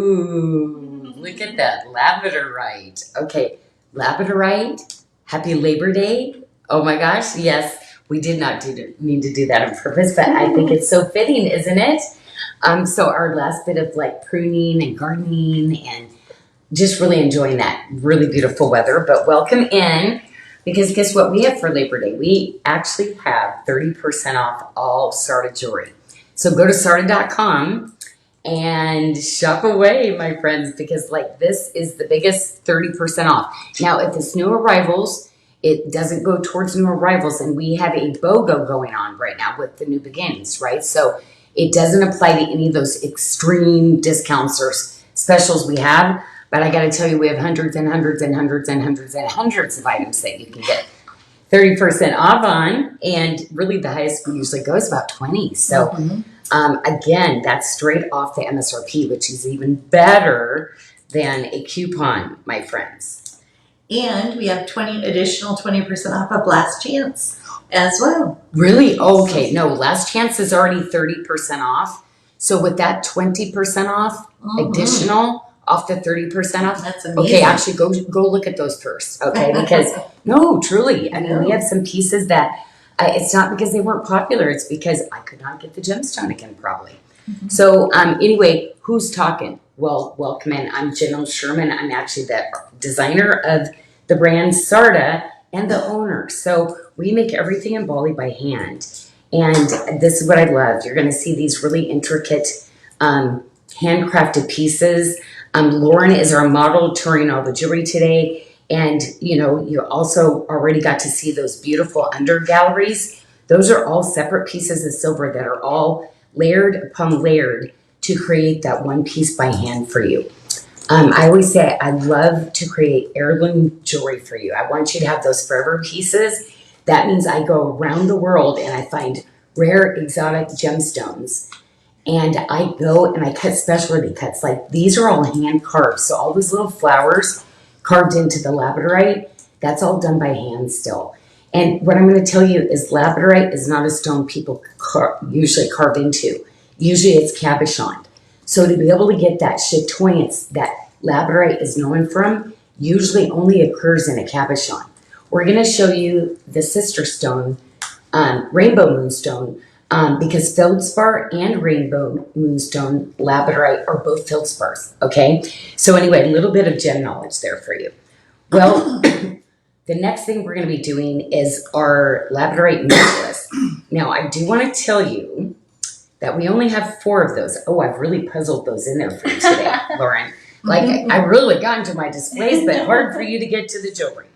Ooh, look at that. Labradorite. Okay, Labradorite. Happy Labor Day. Oh my gosh, yes. We did not mean to do that on purpose, but I think it's so fitting, isn't it? So our last bit of like pruning and gardening and just really enjoying that really beautiful weather. But welcome in, because guess what we have for Labor Day? We actually have 30% off all Sarda jewelry. So go to sarda.com and shop away, my friends, because like this is the biggest 30% off. Now, if it's new arrivals, it doesn't go towards new arrivals, and we have a BOGO going on right now with the new beginnings, right? So it doesn't apply to any of those extreme discounts or specials we have, but I got to tell you, we have hundreds and hundreds and hundreds and hundreds and hundreds of items that you can get 30% off on, and really the highest usually goes about 20. So again, that's straight off the MSRP, which is even better than a coupon, my friends. And we have additional 20% off of Last Chance as well. Really? Okay. No, Last Chance is already 30% off. So with that 20% off, additional off the 30% off. That's amazing. Okay, actually go look at those first. Okay, because no, truly. I mean, we have some pieces that it's not because they weren't popular. It's because I could not get the gemstone again, probably. So anyway, who's talking? Well, welcome in. I'm Janyl Sherman. I'm actually the designer of the brand Sarda and the owner. So we make everything in Bali by hand. And this is what I love. You're going to see these really intricate handcrafted pieces. Lauren is our model touring all the jewelry today. And, you know, you also already got to see those beautiful under galleries. Those are all separate pieces of silver that are all layered upon layered to create that one piece by hand for you. I always say I love to create heirloom jewelry for you. I want you to have those forever pieces. That means I go around the world and I find rare exotic gemstones. And I go and I cut specialty cuts. Like these are all hand carved. So all those little flowers carved into the Labradorite, that's all done by hand still. And what I'm going to tell you is Labradorite is not a stone people usually carve into. Usually it's cabochoned. So to be able to get that chatoyance that Labradorite is known from usually only occurs in a cabochon. We're going to show you the sister stone, rainbow moonstone, because feldspar and rainbow moonstone Labradorite are both feldspars, okay? So anyway, a little bit of gem knowledge there for you. Well, the next thing we're going to be doing is our Labradorite necklace. Now, I do want to tell you that we only have 4 of those. Oh, I've really puzzled those in there for you today, Lauren. Like, I really got into my displays, but hard for you to get to the jewelry.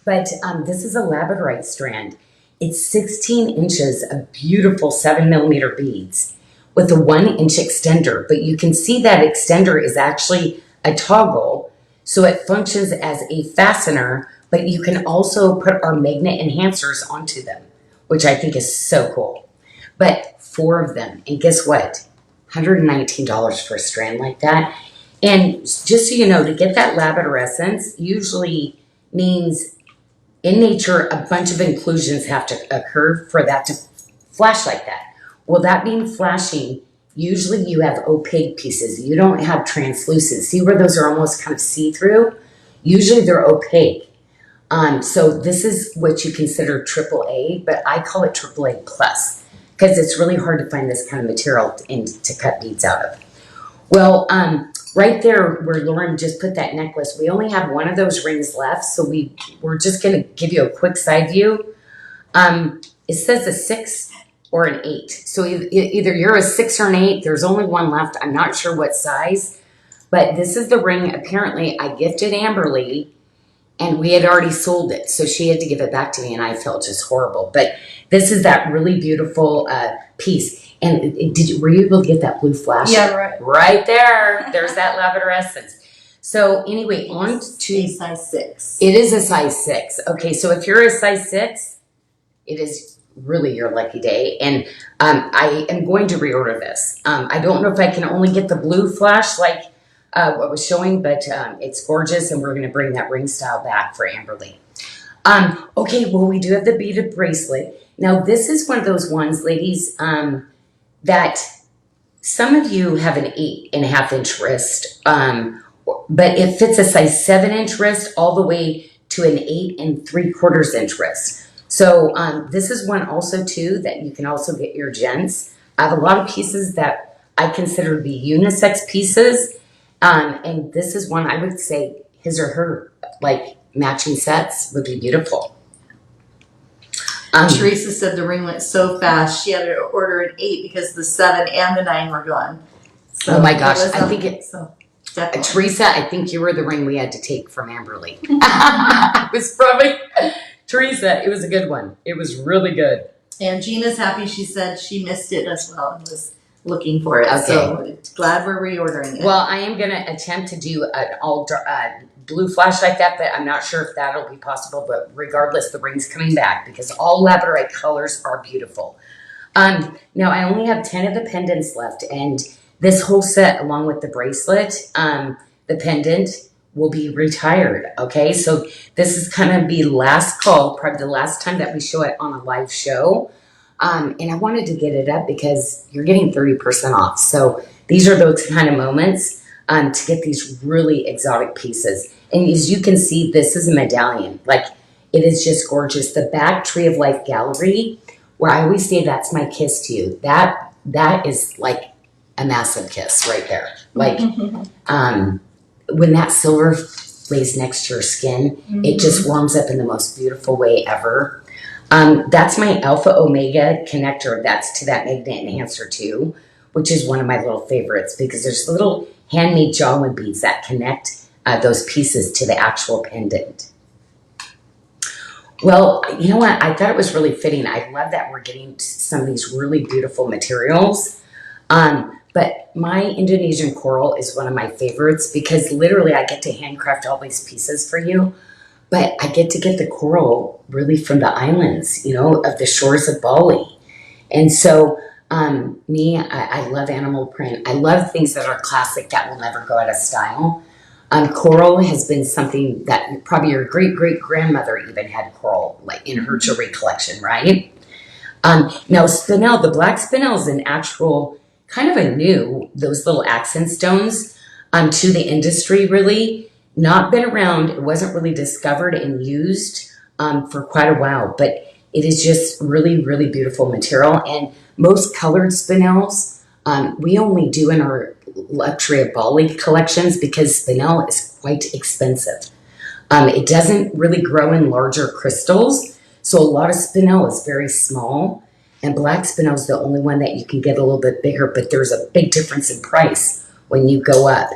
But this is a Labradorite strand. It's 16 inches of beautiful 7mm beads with a 1-inch extender. But you can see that extender is actually a toggle, so it functions as a fastener, but you can also put our magnet enhancers onto them, which I think is so cool. But 4 of them, and guess what? $119 for a strand like that. And just so you know, to get that labradorescence usually means in nature, a bunch of inclusions have to occur for that to flash like that. Well, that being flashing, usually you have opaque pieces. You don't have translucent. See where those are almost kind of see-through? Usually they're opaque. So this is what you consider AAA, but I call it AAA plus because it's really hard to find this kind of material to cut beads out of. Well, right there where Lauren just put that necklace, we only have 1 of those rings left, so we're just going to give you a quick side view. It says a 6 or an 8. So either you're a 6 or an 8. There's only 1 left. I'm not sure what size, but this is the ring. Apparently, I gifted Amberly, and we had already sold it, so she had to give it back to me, and I felt just horrible. But this is that really beautiful piece. And were you able to get that blue flash? Yeah, right. Right there. There's that labradorescence. So anyway, on to a size 6. It is a size 6. Okay, so if you're a size 6, it is really your lucky day. And I am going to reorder this. I don't know if I can only get the blue flash like what was showing, but it's gorgeous, and we're going to bring that ring style back for Amberly. Okay, well, we do have the beaded bracelet. Now, this is one of those ones, ladies, that some of you have an 8.5-inch wrist, but it fits a size 7-inch wrist all the way to an 8.75 inch wrist. So this is one also too that you can also get your gents. I have a lot of pieces that I consider to be unisex pieces, and this is one I would say his or her like matching sets would be beautiful. Teresa said the ring went so fast she had to order an 8 because the 7 and the 9 were gone. So oh my gosh, it was I think it. So Teresa, I think you were the ring we had to take from Amberly. It was probably Teresa. It was a good one. It was really good. And Gina's happy. She said she missed it as well and was looking for it. Okay. So glad we're reordering it. Well, I am going to attempt to do an all blue flash like that, but I'm not sure if that'll be possible. But regardless, the ring's coming back because all Labradorite colors are beautiful. Now, I only have 10 of the pendants left, and this whole set, along with the bracelet, the pendant, will be retired. Okay, so this is going to be last call, probably the last time that we show it on a live show. And I wanted to get it up because you're getting 30% off. So these are those kind of moments to get these really exotic pieces. And as you can see, this is a medallion. Like, it is just gorgeous. The back Tree of Life gallery, where I always say that's my kiss to you. That is like a massive kiss right there. Like, when that silver lays next to your skin, it just warms up in the most beautiful way ever. That's my Alpha Omega connector. That's to that magnet enhancer too, which is one of my little favorites because there's little handmade jawline beads that connect those pieces to the actual pendant. Well, you know what? I thought it was really fitting. I love that we're getting some of these really beautiful materials. But my Indonesian coral is one of my favorites because literally I get to handcraft all these pieces for you. But I get to get the coral really from the islands, you know, of the shores of Bali. And so I love animal print. I love things that are classic that will never go out of style. Coral has been something that probably your great-great-grandmother even had coral like in her jewelry collection, right? Now spinel, the black spinel is an actual kind of a new, those little accent stones to the industry really. Not been around, it wasn't really discovered and used for quite a while, but it is just really, really beautiful material. And most colored spinels, we only do in our Luxury of Bali collections because spinel is quite expensive. It doesn't really grow in larger crystals, so a lot of spinel is very small, and black spinel is the only one that you can get a little bit bigger, but there's a big difference in price when you go up.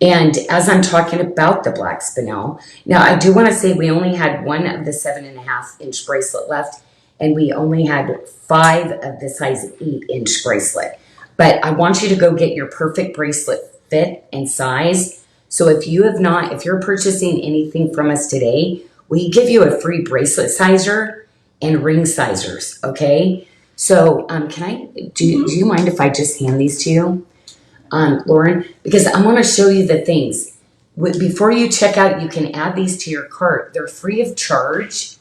And as I'm talking about the black spinel, now I do want to say we only had one of the 7.5-inch bracelet left, and we only had 5 of the size 8-inch bracelet. But I want you to go get your perfect bracelet fit and size. So if you're purchasing anything from us today, we give you a free bracelet sizer and ring sizers, okay? So do you mind if I just hand these to you? Lauren, because I want to show you the things. Before you check out, you can add these to your cart. They're free of charge,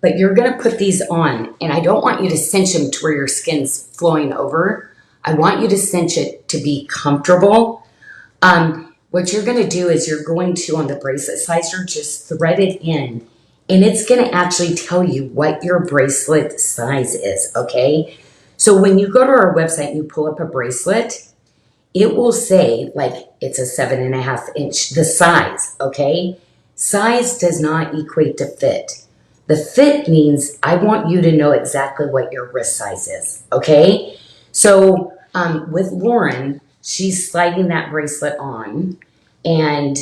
but you're going to put these on, and I don't want you to cinch them to where your skin's flowing over. I want you to cinch it to be comfortable. What you're going to do is you're going to, on the bracelet sizer, just thread it in, and it's going to actually tell you what your bracelet size is, okay? So when you go to our website and you pull up a bracelet, it will say, like, it's a 7.5-inch, the size, okay? Size does not equate to fit. The fit means I want you to know exactly what your wrist size is, okay? So with Lauren, she's sliding that bracelet on, and,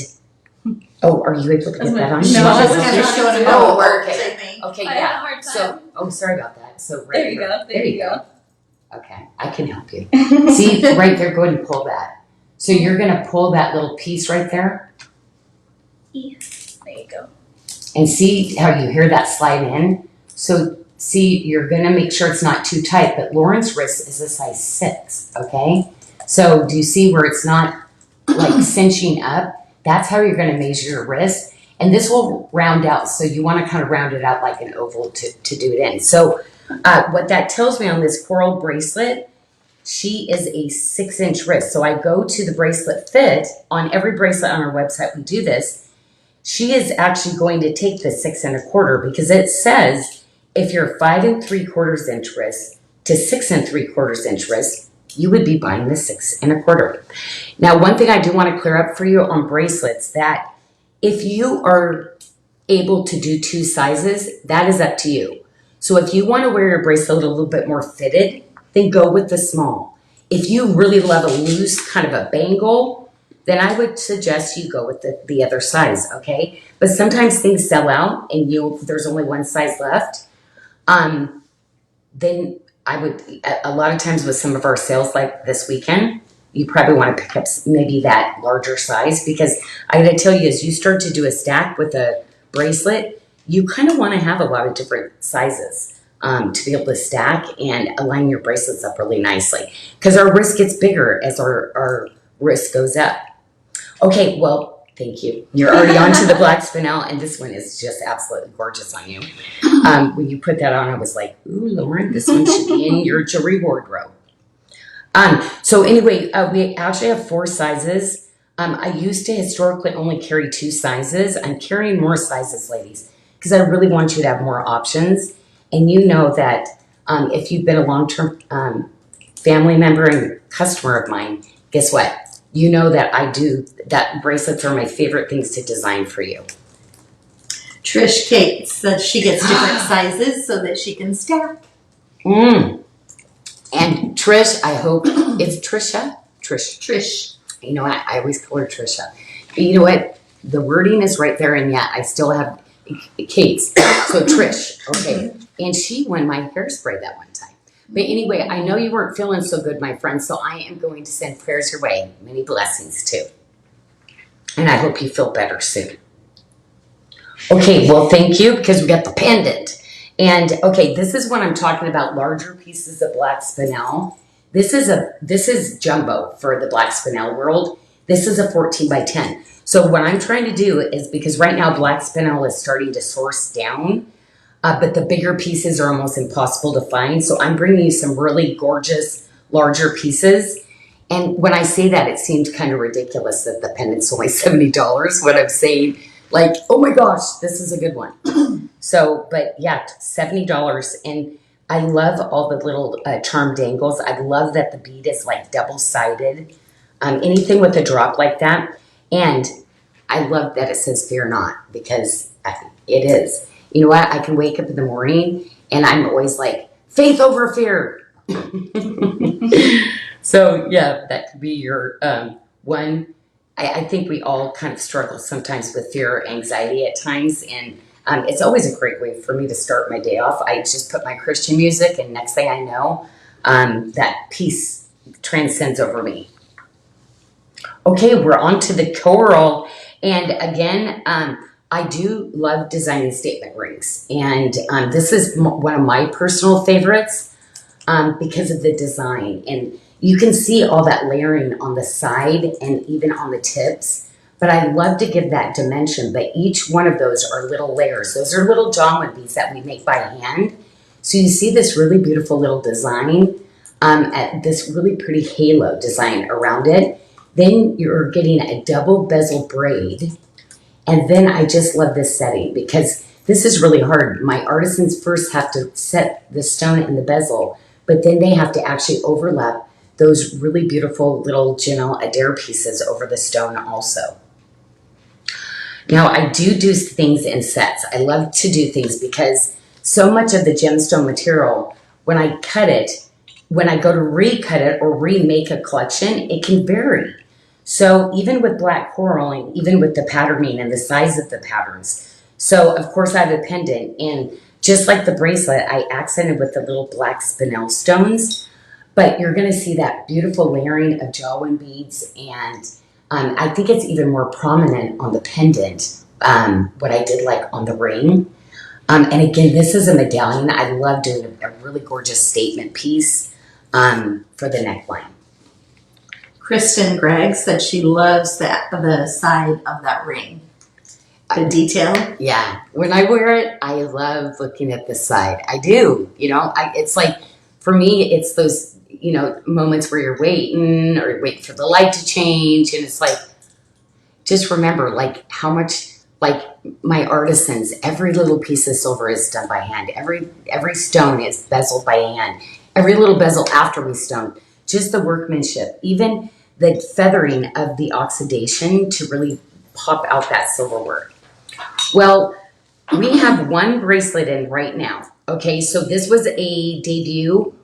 are you able to get that on? No, I was kind of showing how it works, okay. I think. Okay, I had a hard time. So, sorry about that. So right There you go. There you go. Okay, I can help you. See, right there, go ahead and pull that. So you're going to pull that little piece right there. There you go. And see how you hear that slide in? So see, you're going to make sure it's not too tight, but Lauren's wrist is a size 6, okay? So do you see where it's not like cinching up? That's how you're going to measure your wrist. And this will round out, so you want to kind of round it out like an oval to do it in. So what that tells me on this coral bracelet She is a 6-inch wrist. So I go to the bracelet fit. On every bracelet on our website, we do this. She is actually going to take the 6 1/4 because it says if you're 5 3/4 inch wrist to 6 3/4 inch wrist, you would be buying the 6 1/4. Now, one thing I do want to clear up for you on bracelets, that if you are able to do 2 sizes, that is up to you. So if you want to wear your bracelet a little bit more fitted, then go with the small. If you really love a loose kind of a bangle, then I would suggest you go with the other size, okay? But sometimes things sell out and there's only one size left. Then I would, a lot of times with some of our sales like this weekend, you probably want to pick up maybe that larger size, because I gotta tell you, as you start to do a stack with a bracelet, you kind of want to have a lot of different sizes to be able to stack and align your bracelets up really nicely, because our wrist gets bigger as our wrist goes up. Okay, well, thank you. You're already on to the black spinel, and this one is just absolutely gorgeous on you. When you put that on, I was like, ooh, Lauren, this one should be in your jewelry wardrobe. So anyway, we actually have 4 sizes. I used to historically only carry 2 sizes. I'm carrying more sizes, ladies, because I really want you to have more options. And you know that if you've been a long-term family member and customer of mine, guess what? You know that bracelets are my favorite things to design for you. Trish Kate says she gets different sizes so that she can stack. And Trish, I hope it's Trisha. Trish. You know what? I always call her Trisha. But you know what? The wording is right there, and yet I still have Kate's. So Trish, okay. And she won my hairspray that one time. But anyway, I know you weren't feeling so good, my friend, so I am going to send prayers your way. Many blessings, too. And I hope you feel better soon. Okay, well, thank you, because we got the pendant. And, okay, this is when I'm talking about larger pieces of black spinel. This is jumbo for the black spinel world. This is a 14 by 10. So what I'm trying to do is, because right now black spinel is starting to source down, but the bigger pieces are almost impossible to find. So I'm bringing you some really gorgeous, larger pieces. And when I say that, it seems kind of ridiculous that the pendant's only $70. What I'm saying, like, oh my gosh, this is a good one. So, but yeah, $70. And I love all the little charm dangles. I love that the bead is like double-sided. Anything with a drop like that. And I love that it says fear not, because it is. You know what? I can wake up in the morning and I'm always like, faith over fear. So yeah, that could be your one. I think we all kind of struggle sometimes with fear or anxiety at times. And it's always a great way for me to start my day off. I just put my Christian music, and next thing I know, that peace transcends over me. Okay, we're on to the coral. And again, I do love designing statement rings. And this is one of my personal favorites because of the design. And you can see all that layering on the side and even on the tips. But I love to give that dimension. But each one of those are little layers. Those are little Janyl beads that we make by hand. So you see this really beautiful little design, at this really pretty halo design around it. Then you're getting a double bezel braid. And then I just love this setting, because this is really hard. My artisans first have to set the stone and the bezel, but then they have to actually overlap those really beautiful little Janyl Adair pieces over the stone also. Now, I do things in sets. I love to do things because so much of the gemstone material, when I cut it, when I go to recut it or remake a collection, it can vary. So even with black coral and even with the patterning and the size of the patterns. So of course I have a pendant, and just like the bracelet, I accented with the little black spinel stones, but you're gonna see that beautiful layering of jawline beads, and I think it's even more prominent on the pendant, what I did like on the ring. And again, this is a medallion. I love doing a really gorgeous statement piece for the neckline. Kristen Gregg said she loves the side of that ring. The detail. Yeah. When I wear it, I love looking at the side. I do. You know, it's like, for me, it's those, moments where you're waiting or waiting for the light to change. And it's like, just remember, like, how much, like, my artisans, every little piece of silver is done by hand. Every stone is bezeled by hand. Every little bezel after we stone. Just the workmanship. Even the feathering of the oxidation to really pop out that silver work. Well, we have one bracelet in right now. Okay, so this was a debut.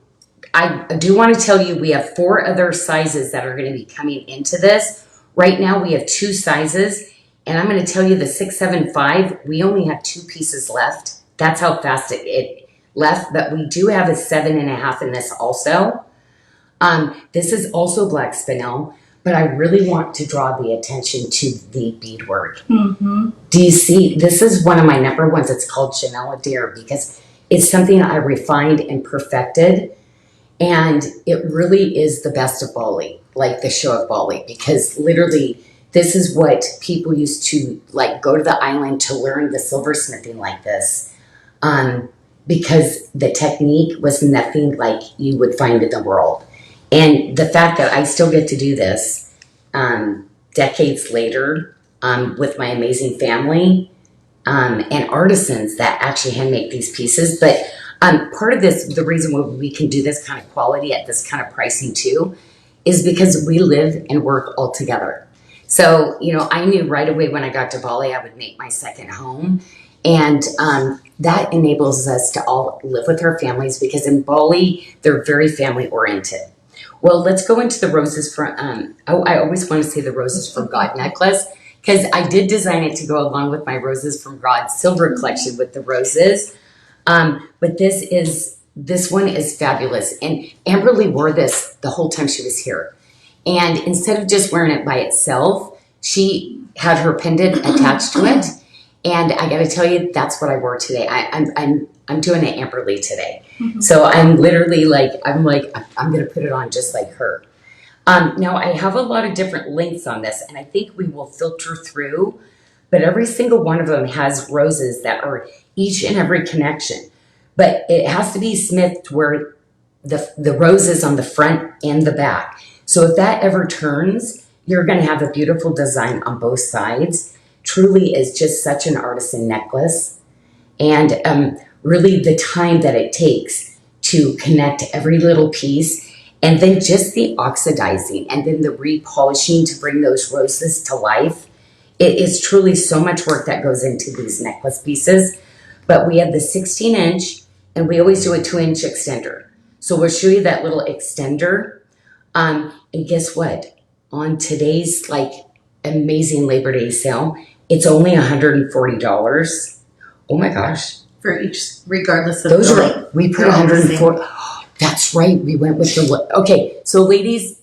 I do want to tell you we have 4 other sizes that are going to be coming into this. Right now we have 2 sizes, and I'm going to tell you the 675, we only have 2 pieces left. That's how fast it left, but we do have a 7.5 in this also. This is also black spinel, but I really want to draw the attention to the beadwork. Mm-hmm. Do you see? This is one of my number ones. It's called Janyl Adair because it's something I refined and perfected. And it really is the best of Bali, like the show of Bali, because literally this is what people used to like go to the island to learn the silversmithing like this. Because the technique was nothing like you would find in the world. And the fact that I still get to do this decades later with my amazing family and artisans that actually handmake these pieces. But part of this, the reason why we can do this kind of quality at this kind of pricing too, is because we live and work all together. So, I knew right away when I got to Bali, I would make my second home. And that enables us to all live with our families because in Bali, they're very family oriented. Well, let's go into the roses from, I always want to say the roses from God necklace because I did design it to go along with my Roses from God silver collection with the roses. But this one is fabulous. And Amberly wore this the whole time she was here. And instead of just wearing it by itself, she had her pendant attached to it. And I got to tell you, that's what I wore today. I'm doing an Amberly today. Mm-hmm. So I'm literally I'm going to put it on just like her. Now I have a lot of different links on this and I think we will filter through, but every single one of them has roses that are each and every connection, but it has to be smithed where the rose is on the front and the back. So if that ever turns, you're going to have a beautiful design on both sides. Truly is just such an artisan necklace. And really the time that it takes to connect every little piece and then just the oxidizing and then the repolishing to bring those roses to life. It is truly so much work that goes into these necklace pieces. But we have the 16-inch and we always do a 2-inch extender. So we'll show you that little extender. And guess what? On today's amazing Labor Day sale, it's only $140. Oh my gosh. For each, regardless of those the are, length. we put 140. That's right. We went with the, okay. So ladies,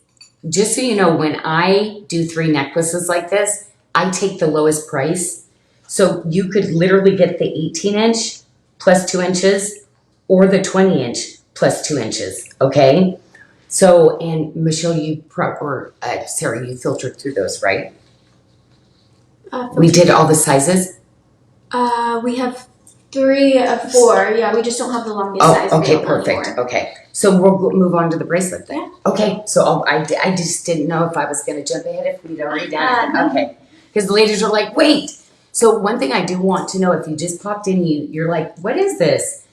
just so you know, when I do 3 necklaces like this, I take the lowest price. So you could literally get the 18-inch plus 2 inches or the 20-inch plus 2 inches. Okay. So, and Michelle, Sarah, you filtered through those, right? We did all the sizes. We have 3 of 4. Yeah, we just don't have the longest size. Oh, okay, available perfect. anymore. Okay, so we'll move on to the bracelet then. Yeah. Okay, so I just didn't know if I was going to jump ahead if we'd already done it. No. Okay, because the ladies are like, wait. So one thing I do want to know, if you just popped in, you're like, what is this?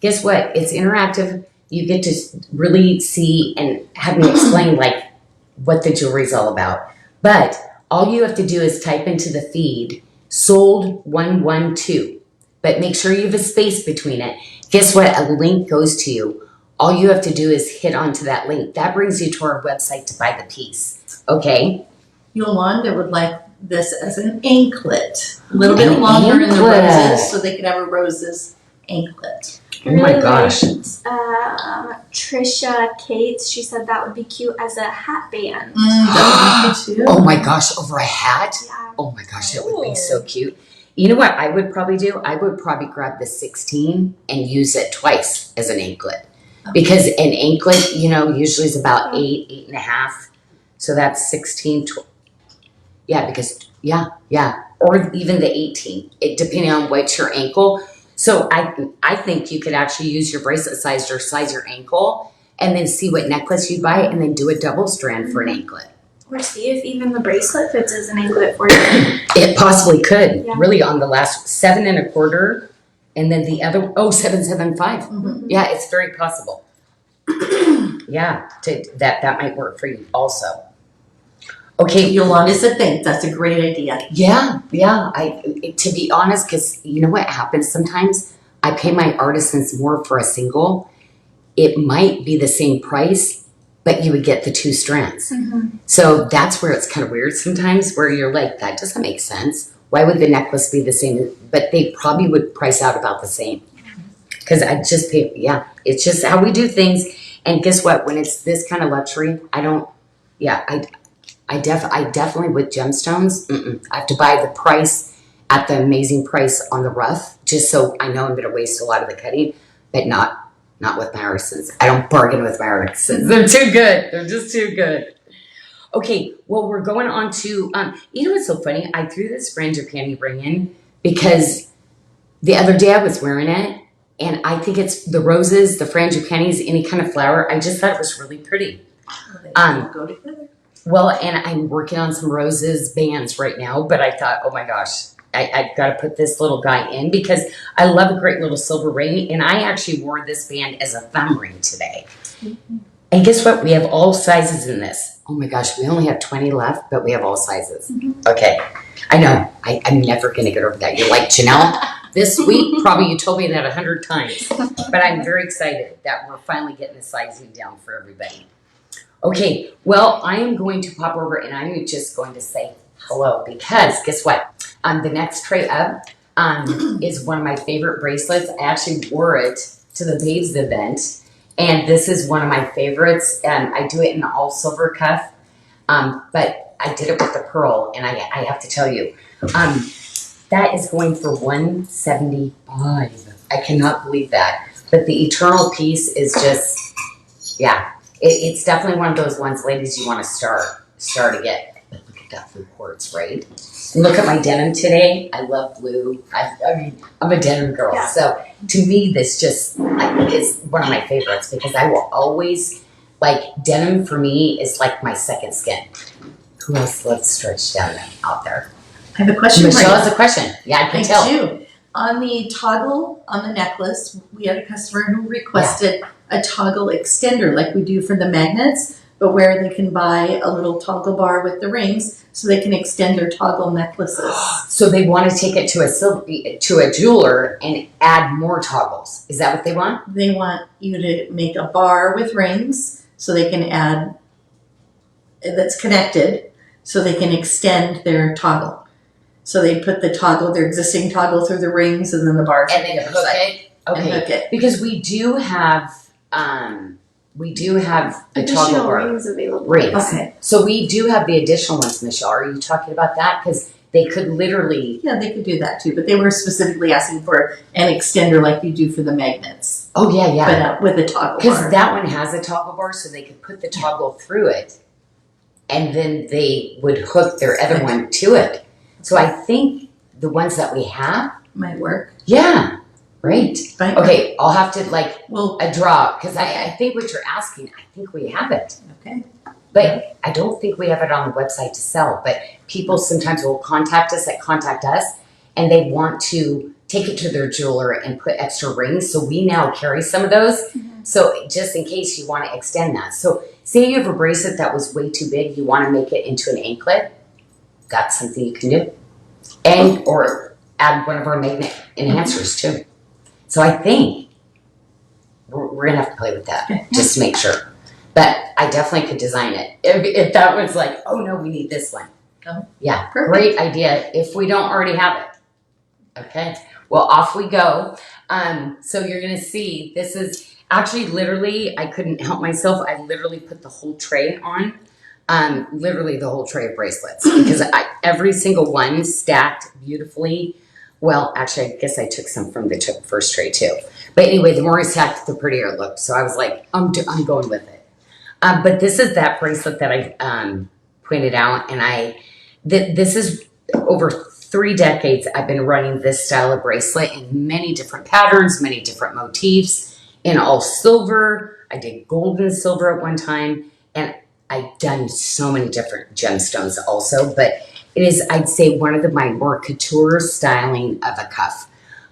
Guess what? It's interactive. You get to really see and have me explain what the jewelry is all about. But all you have to do is type into the feed, sold 112. But make sure you have a space between it. Guess what? A link goes to you. All you have to do is hit onto that link. That brings you to our website to buy the piece. Okay? Yolanda would like this as an anklet. A little An bit longer in the anklet. roses so they could have a roses anklet. Oh my gosh. Trisha Cates, she said that would be cute as a hat band. That would be cute too. Oh my gosh, over a hat? Yeah. Oh my gosh, that would be so cute. You know what I would probably do? I would probably grab the 16 and use it twice as an anklet. Because an anklet, usually is about 8.5. So that's 16. Or even the 18, depending on what's your ankle. So I think you could actually use your bracelet size or size your ankle and then see what necklace you buy and then do a double strand for an anklet. Or see if even the bracelet fits as an anklet for you. It possibly could, Yeah. really, on the last 7 1/4, and then the other, 775. Mhm. Yeah, it's very possible. Yeah, that might work for you also. Okay, Yolanda's a think. That's a great idea. yeah. To be honest, because you know what happens sometimes? I pay my artisans more for a single. It might be the same price, but you would get the 2 strands. So that's where it's kind of weird sometimes, where you're like, that doesn't make sense. Why would the necklace be the same? But they probably would price out about the same. Because I just pay, it's just how we do things. And guess what? When it's this kind of luxury, I definitely with gemstones, I have to buy the price at the amazing price on the rough, just so I know I'm going to waste a lot of the cutting, but not with my artisans. I don't bargain with my artisans. They're too good. They're just too good. Okay, well, we're going on to, you know what's so funny? I threw this frangipani ring in because the other day I was wearing it, and I think it's the roses, the frangipanis, any kind of flower. I just thought it was really pretty. Go together. Well, and I'm working on some roses bands right now, but I thought, oh my gosh, I've got to put this little guy in because I love a great little silver ring, and I actually wore this band as a thumb ring today. And guess what? We have all sizes in this. Oh my gosh, we only have 20 left, but we have all sizes. Okay. I know. I'm never going to get over that. You're like, Janyl, this week, probably you told me that 100 times. But I'm very excited that we're finally getting the sizing down for everybody. Okay, well, I am going to pop over and I'm just going to say hello because guess what? The next tray up is one of my favorite bracelets. I actually wore it to the Babes event, and this is one of my favorites. I do it in all silver cuff, but I did it with the pearl, and I have to tell you, that is going for $175. I cannot believe that. But the eternal piece is just, it's definitely one of those ones, ladies, you want to start to get. But look at that blue quartz, right? And look at my denim today. I love blue. I'm a denim girl. Yeah. So to me, this just is one of my favorites because I will always, denim for me is like my second skin. Who else loves stretch denim out there? I have a question for Michelle you. has a question. Yeah, I can tell. I do. On the toggle on the necklace, we had a customer who requested a toggle extender like we do for the magnets, but where they can buy a little toggle bar with the rings so they can extend their toggle necklaces. So they want to take it to a jeweler and add more toggles. Is that what they want? They want you to make a bar with rings so they can add, that's connected, so they can extend their toggle. So they put the toggle, their existing toggle through the rings and then the bar. And then hook it? Okay. And hook it. Because we do have the Additional toggle bar rings available. rings. Okay. So we do have the additional ones, Michelle. Are you talking about that? Because they could literally. Yeah, they could do that too, but they were specifically asking for an extender like you do for the magnets. Oh yeah. But with a toggle Because bar. that one has a toggle bar, so they could put the toggle through it, and then they would hook their other one to it. So I think the ones that we have, Might work. yeah, right. Right? Okay, I'll have to Well, a draw because I think what you're asking, I think we have it, okay. but I don't think we have it on the website to sell. But people sometimes will contact us, and they want to take it to their jeweler and put extra rings. So we now carry some of those. So just in case you want to extend that. So say you have a bracelet that was way too big, you want to make it into an anklet. That's something you can do. And or add one of our magnet enhancers too. So I think we're gonna have to play with that just to make sure. But I definitely could design it if that was like, oh no, we need this one. Yeah, Perfect. great idea. If we don't already have it, okay. Well, off we go. So you're gonna see this is actually literally. I couldn't help myself. I literally put the whole tray on. Literally the whole tray of bracelets because every single one stacked beautifully. Well, actually, I guess I took some from the first tray too. But anyway, the more I stacked, the prettier it looked. So I was like, I'm going with it. But this is that bracelet that I pointed out, and this is over 3 decades. I've been running this style of bracelet in many different patterns, many different motifs, in all silver. I did gold and silver at one time, and I've done so many different gemstones also, but it is, I'd say, one of my more couture styling of a cuff.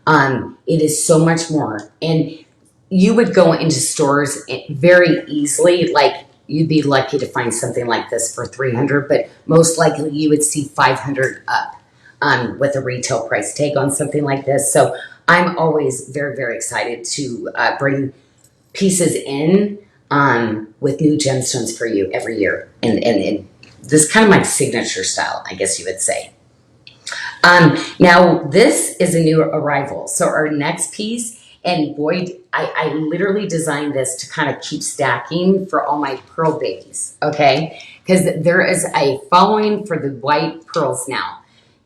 It is so much more. And you would go into stores very easily, like you'd be lucky to find something like this for $300, but most likely you would see $500 up with a retail price tag on something like this. So I'm always very, very excited to bring pieces in with new gemstones for you every year. And this is kind of my signature style, I guess you would say. Now, this is a new arrival. So our next piece, and boy, I literally designed this to kind of keep stacking for all my pearl babies, okay? Because there is a following for the white pearls now.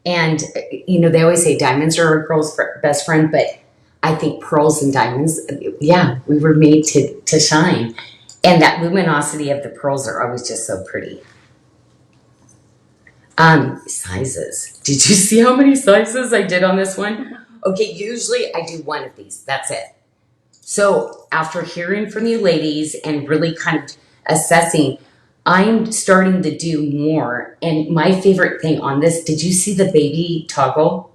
And, you know, they always say diamonds are a girl's best friend, but I think pearls and diamonds, yeah, we were made to shine. And that luminosity of the pearls are always just so pretty. Sizes. Did you see how many sizes I did on this one? Okay, usually I do one of these. That's it. So after hearing from you ladies and really kind of assessing, I'm starting to do more. And my favorite thing on this, did you see the baby toggle?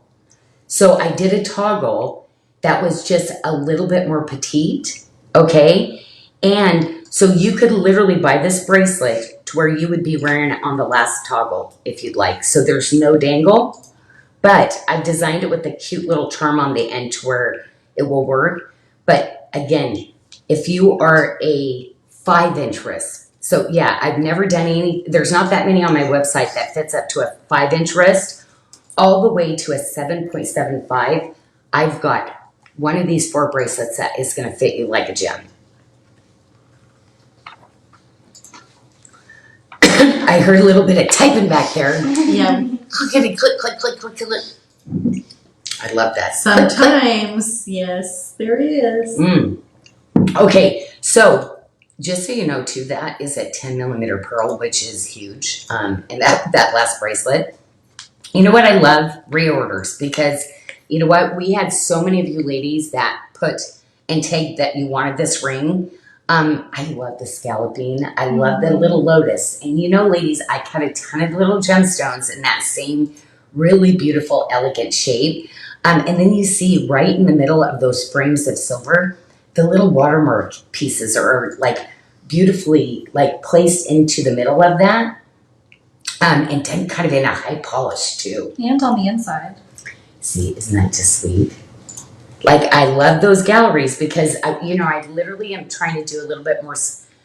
So I did a toggle that was just a little bit more petite, okay? And so you could literally buy this bracelet to where you would be wearing it on the last toggle if you'd like. So there's no dangle, but I designed it with a cute little charm on the end to where it will work. But again, if you are a 5-inch wrist, so yeah, I've never done any, there's not that many on my website that fits up to a 5-inch wrist, all the way to a 7.75. I've got one of these 4 bracelets that is gonna fit you like a gem. I heard a little bit of typing back there. Yeah. Clickety click, click, click, click, click. I love that. Sometimes, yes, there is. Okay, so just so you know too, that is a 10mm pearl, which is huge. And that last bracelet. You know what I love? Reorders, because you know what? We had so many of you ladies that put and tagged that you wanted this ring. I love the scalloping. I love the little lotus. And you know, ladies, I cut a ton of little gemstones in that same really beautiful, elegant shape. And then you see right in the middle of those frames of silver, the little watermark pieces are like beautifully like placed into the middle of that. And then kind of in a high polish too. And on the inside. See, isn't that just sweet? Like, I love those galleries because, I literally am trying to do a little bit more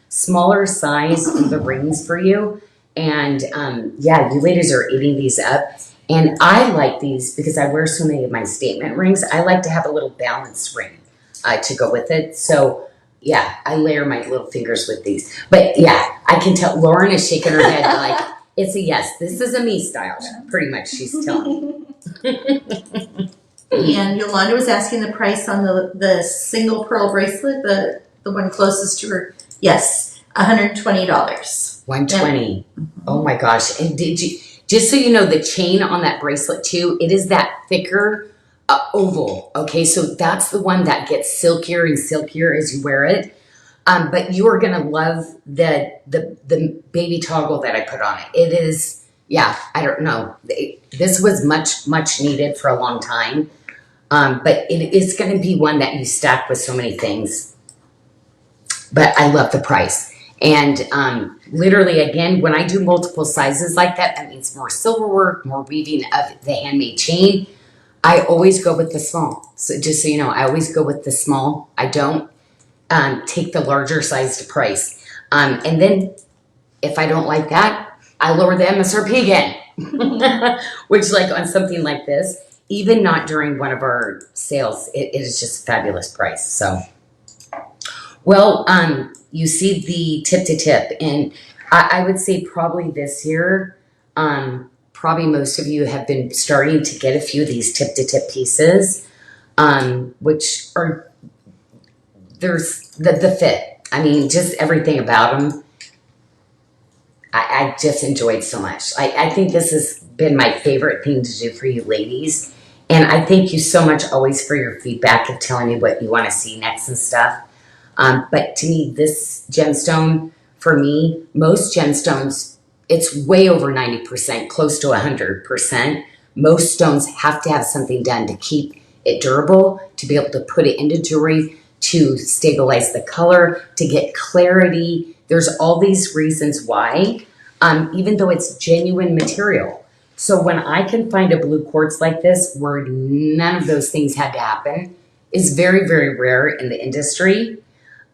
smaller size of the rings for you. And, you ladies are eating these up. And I like these because I wear so many of my statement rings. I like to have a little balanced ring to go with it. So, yeah, I layer my little fingers with these. But, yeah, I can tell Lauren is shaking her head like, it's a yes. This is a me style, pretty much, she's telling me. And Yolanda was asking the price on the single pearl bracelet, the one closest to her. Yes, $120. $120. Oh my gosh. And did you, just so you know, the chain on that bracelet too, it is that thicker oval. Okay, so that's the one that gets silkier and silkier as you wear it. But you are gonna love the baby toggle that I put on it. It is, yeah, I don't know. This was much needed for a long time. But it is going to be one that you stack with so many things. But I love the price. And literally, again, when I do multiple sizes like that, that means more silver work, more weaving of the handmade chain. I always go with the small. So just so you know, I always go with the small. I don't take the larger sized price. And then if I don't like that, I lower the MSRP again. Which, like on something like this, even not during one of our sales, it is just a fabulous price. So, well, you see the tip to tip, and I would say probably this year, probably most of you have been starting to get a few of these tip to tip pieces, which are, there's the fit. I mean, just everything about them. I just enjoyed so much. I think this has been my favorite thing to do for you ladies. And I thank you so much always for your feedback of telling me what you want to see next and stuff. But to me, this gemstone, for me, most gemstones, it's way over 90%, close to 100%. Most stones have to have something done to keep it durable, to be able to put it into jewelry, to stabilize the color, to get clarity. There's all these reasons why, even though it's genuine material. So when I can find a blue quartz like this, where none of those things had to happen, is very, very rare in the industry.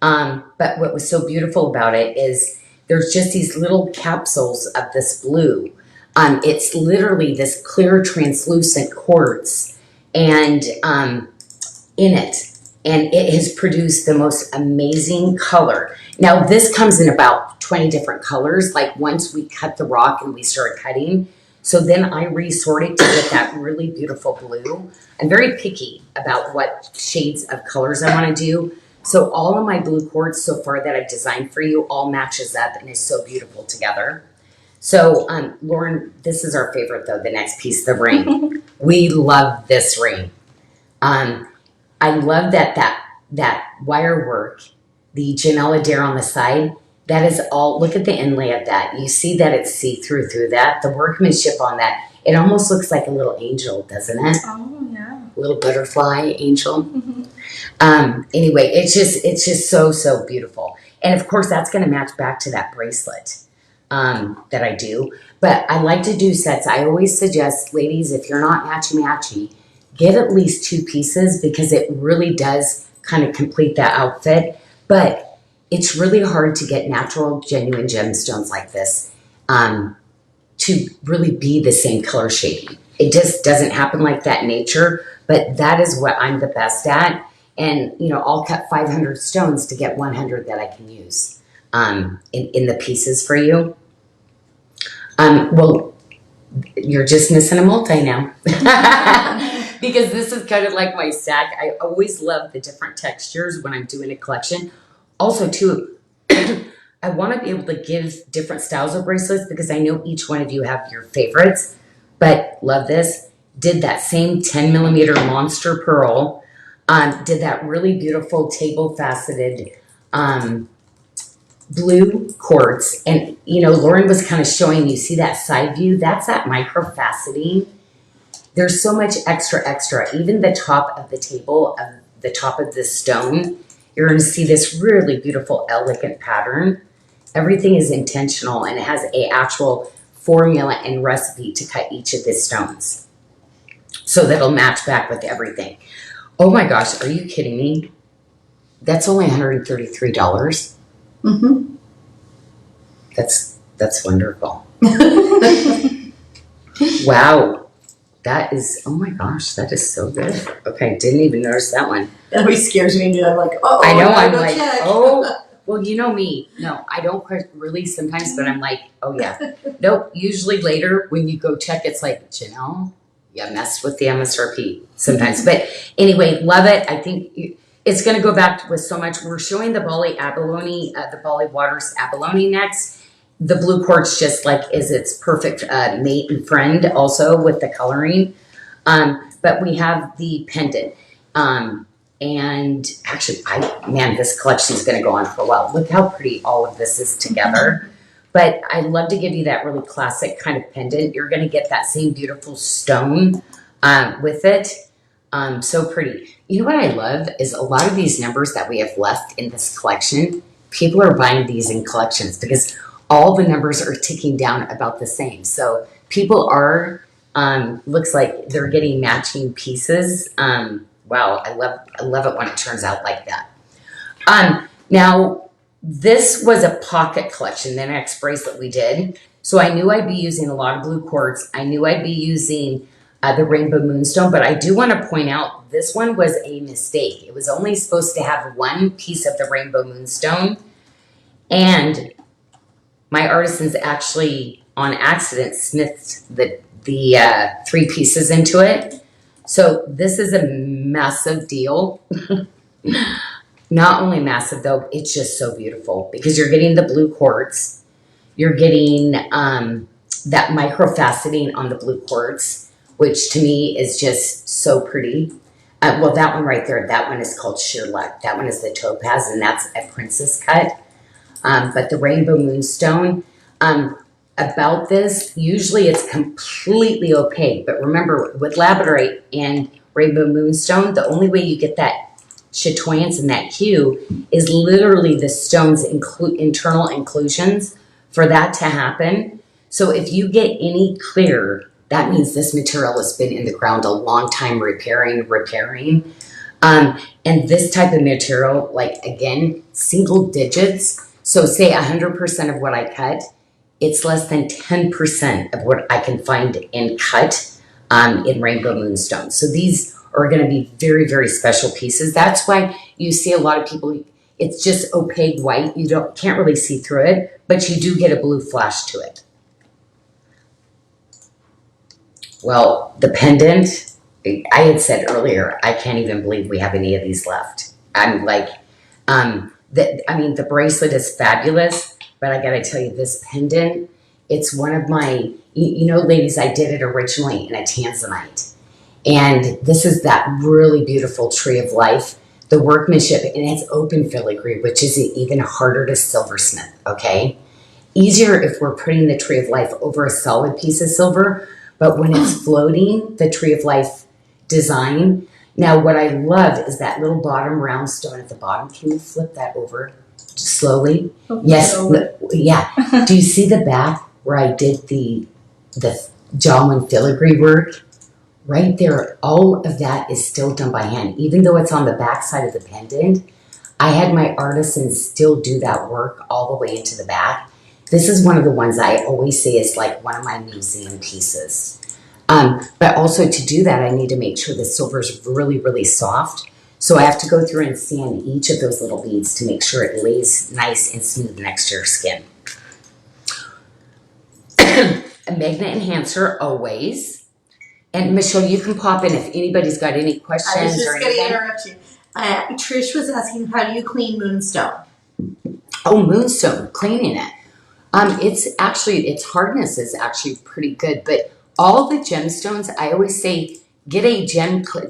But what was so beautiful about it is there's just these little capsules of this blue. It's literally this clear, translucent quartz, and in it, and it has produced the most amazing color. Now, this comes in about 20 different colors. Like once we cut the rock and we start cutting, so then I resort it to get that really beautiful blue. I'm very picky about what shades of colors I want to do. So all of my blue quartz so far that I've designed for you all matches up and is so beautiful together. So Lauren, this is our favorite though, the next piece, the ring. We love this ring. I love that wire work, the Janyl Adair on the side. That is all, look at the inlay of that. You see that it's see-through through that. The workmanship on that, it almost looks like a little angel, doesn't it? Oh, yeah. A little butterfly angel. Mm-hmm. Anyway, it's just so beautiful. And of course, that's going to match back to that bracelet that I do. But I like to do sets. I always suggest, ladies, if you're not matchy-matchy, get at least 2 pieces because it really does kind of complete that outfit. But it's really hard to get natural, genuine gemstones like this to really be the same color shading. It just doesn't happen like that in nature, but that is what I'm the best at. And, you know, I'll cut 500 stones to get 100 that I can use in the pieces for you. Well, you're just missing a multi now. Because this is kind of like my sack. I always love the different textures when I'm doing a collection. Also, too, I want to be able to give different styles of bracelets because I know each one of you have your favorites. But love this. Did that same 10 millimeter monster pearl. Did that really beautiful table faceted blue quartz. And, you know, Lauren was kind of showing you, see that side view? That's that micro faceting. There's so much extra. Even the top of the table, of the top of this stone, you're going to see this really beautiful, elegant pattern. Everything is intentional and it has an actual formula and recipe to cut each of the stones. So that'll match back with everything. Oh my gosh, are you kidding me? That's only $133. Mm-hmm. That's wonderful. Wow. That is, oh my gosh, that is so good. Okay, didn't even notice that one. That always scares me. I'm like, oh, I know, I'm go like, check. oh, well, you know me. No, I don't quite really sometimes, but I'm like, oh yeah. Nope, usually later when you go check, it's like, Janyl, you messed with the MSRP sometimes. But anyway, love it. I think it's going to go back with so much. We're showing the Bali Abalone, the Bali Waters Abalone next. The blue quartz just like is its perfect mate and friend also with the coloring. But we have the pendant. And actually, man, this collection is going to go on for a while. Look how pretty all of this is together. But I'd love to give you that really classic kind of pendant. You're going to get that same beautiful stone with it. So pretty. You know what I love is a lot of these numbers that we have left in this collection, people are buying these in collections because all the numbers are ticking down about the same. So people are, looks like they're getting matching pieces. Wow, I love it when it turns out like that. Now, this was a pocket collection, the next bracelet we did. So I knew I'd be using a lot of blue quartz. I knew I'd be using the rainbow moonstone, but I do want to point out this one was a mistake. It was only supposed to have one piece of the rainbow moonstone, and my artisans actually, on accident, smithed the 3 pieces into it. So this is a massive deal. Not only massive, though, it's just so beautiful because you're getting the blue quartz. You're getting that micro faceting on the blue quartz, which to me is just so pretty. Well, that one right there, that one is called Sheer Luck. That one is the topaz, and that's a princess cut. But the rainbow moonstone, about this, usually it's completely opaque. But remember, with labradorite and rainbow moonstone, the only way you get that chatoyance and that hue is literally the stone's internal inclusions for that to happen. So if you get any clear, that means this material has been in the ground a long time repairing. And this type of material, like again, single digits. So say 100% of what I cut, it's less than 10% of what I can find in cut in rainbow moonstone. So these are going to be very, very special pieces. That's why you see a lot of people, it's just opaque white. You can't really see through it, but you do get a blue flash to it. Well, the pendant, I had said earlier, I can't even believe we have any of these left. I'm like, the bracelet is fabulous. But I gotta tell you, this pendant, it's one of my, ladies, I did it originally in a tanzanite. And this is that really beautiful tree of life, the workmanship, and it's open filigree, which is even harder to silversmith, okay? Easier if we're putting the tree of life over a solid piece of silver, but when it's floating, the tree of life design. Now, what I love is that little bottom round stone at the bottom. Can you flip that over? Slowly. Yes. Yeah. Do you see the back where I did the Janyl filigree work? Right there, all of that is still done by hand. Even though it's on the back side of the pendant, I had my artisans still do that work all the way into the back. This is one of the ones I always say is like one of my museum pieces. But also to do that, I need to make sure the silver is really, really soft. So I have to go through and sand each of those little beads to make sure it lays nice and smooth next to your skin. A magnet enhancer always. And Michelle, you can pop in if anybody's got any questions or anything. I was just going to interrupt you. Trish was asking, how do you clean moonstone? Oh, moonstone, cleaning it. Its hardness is actually pretty good. But all the gemstones, I always say, get a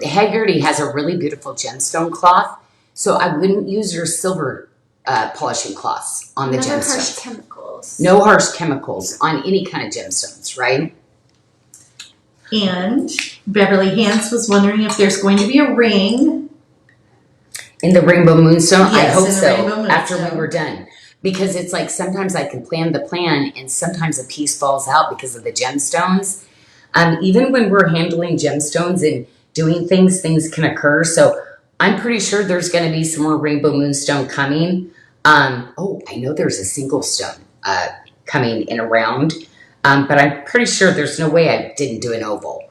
Haggerty has a really beautiful gemstone cloth, so I wouldn't use your silver polishing cloths on the gemstones. No harsh chemicals. No harsh chemicals on any kind of gemstones, right? And Beverly Hans was wondering if there's going to be a ring. In the rainbow moonstone? Yes, I hope in the so, rainbow moonstone. after we were done. Because it's like sometimes I can plan the plan and sometimes a piece falls out because of the gemstones. Even when we're handling gemstones and doing things can occur. So I'm pretty sure there's going to be some more rainbow moonstone coming. I know there's a single stone coming in a round. But I'm pretty sure there's no way I didn't do an oval.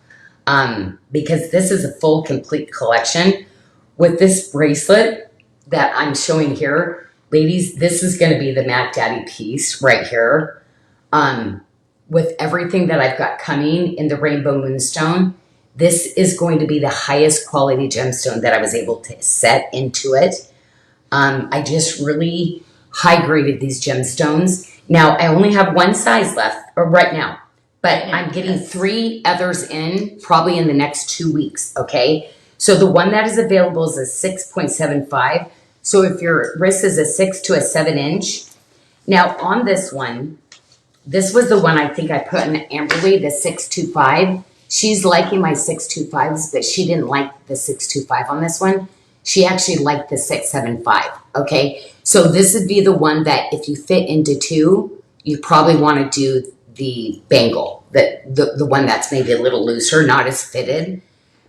Because this is a full, complete collection. With this bracelet that I'm showing here, ladies, this is going to be the Mac Daddy piece right here. With everything that I've got coming in the rainbow moonstone, this is going to be the highest quality gemstone that I was able to set into it. I just really high graded these gemstones. Now I only have one size left right now, but I'm getting 3 others in probably in the next 2 weeks. Okay. So the one that is available is a 6.75. So if your wrist is a 6 to a 7 inch. Now on this one, this was the one I think I put in Amberly, the 625. She's liking my 625s, but she didn't like the 625 on this one. She actually liked the 675. Okay. So this would be the one that if you fit into 2, you probably want to do the bangle, the one that's maybe a little looser, not as fitted,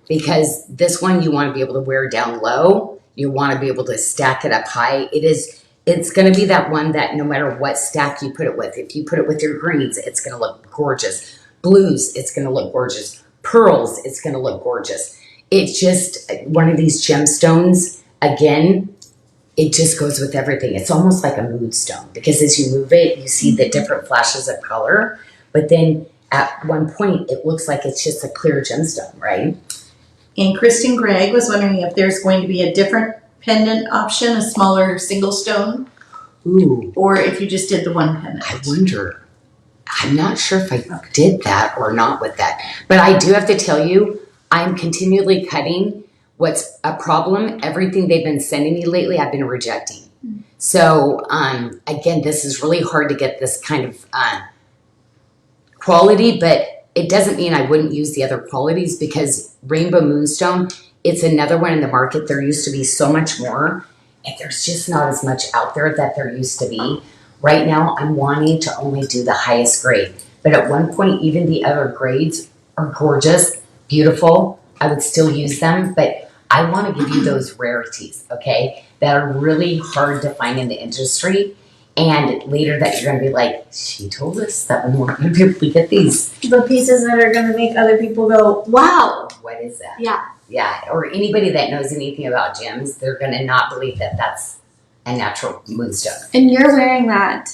because this one you want to be able to wear down low. You want to be able to stack it up high. It's going to be that one that no matter what stack you put it with, if you put it with your greens, it's going to look gorgeous. Blues, it's going to look gorgeous. Pearls, it's going to look gorgeous. It's just one of these gemstones, again, it just goes with everything. It's almost like a mood stone because as you move it, you see the different flashes of color. But then at one point, it looks like it's just a clear gemstone, right? And Kristen Gregg was wondering if there's going to be a different pendant option, a smaller single stone. Ooh. Or if you just did the one pendant. I wonder. I'm not sure if I did that or not with that. But I do have to tell you, I'm continually cutting what's a problem, everything they've been sending me lately, I've been rejecting. So, again, this is really hard to get this kind of quality, but it doesn't mean I wouldn't use the other qualities, because Rainbow Moonstone, it's another one in the market. There used to be so much more, and there's just not as much out there that there used to be. Right now, I'm wanting to only do the highest grade, but at one point, even the other grades are gorgeous, beautiful. I would still use them, but I want to give you those rarities, okay, that are really hard to find in the industry. And later that you're going to be like, she told us that we weren't going to be able to get these. The pieces that are going to make other people go, wow. What is that? Yeah. Yeah. Or anybody that knows anything about gems, they're going to not believe that that's a natural moonstone. And you're wearing that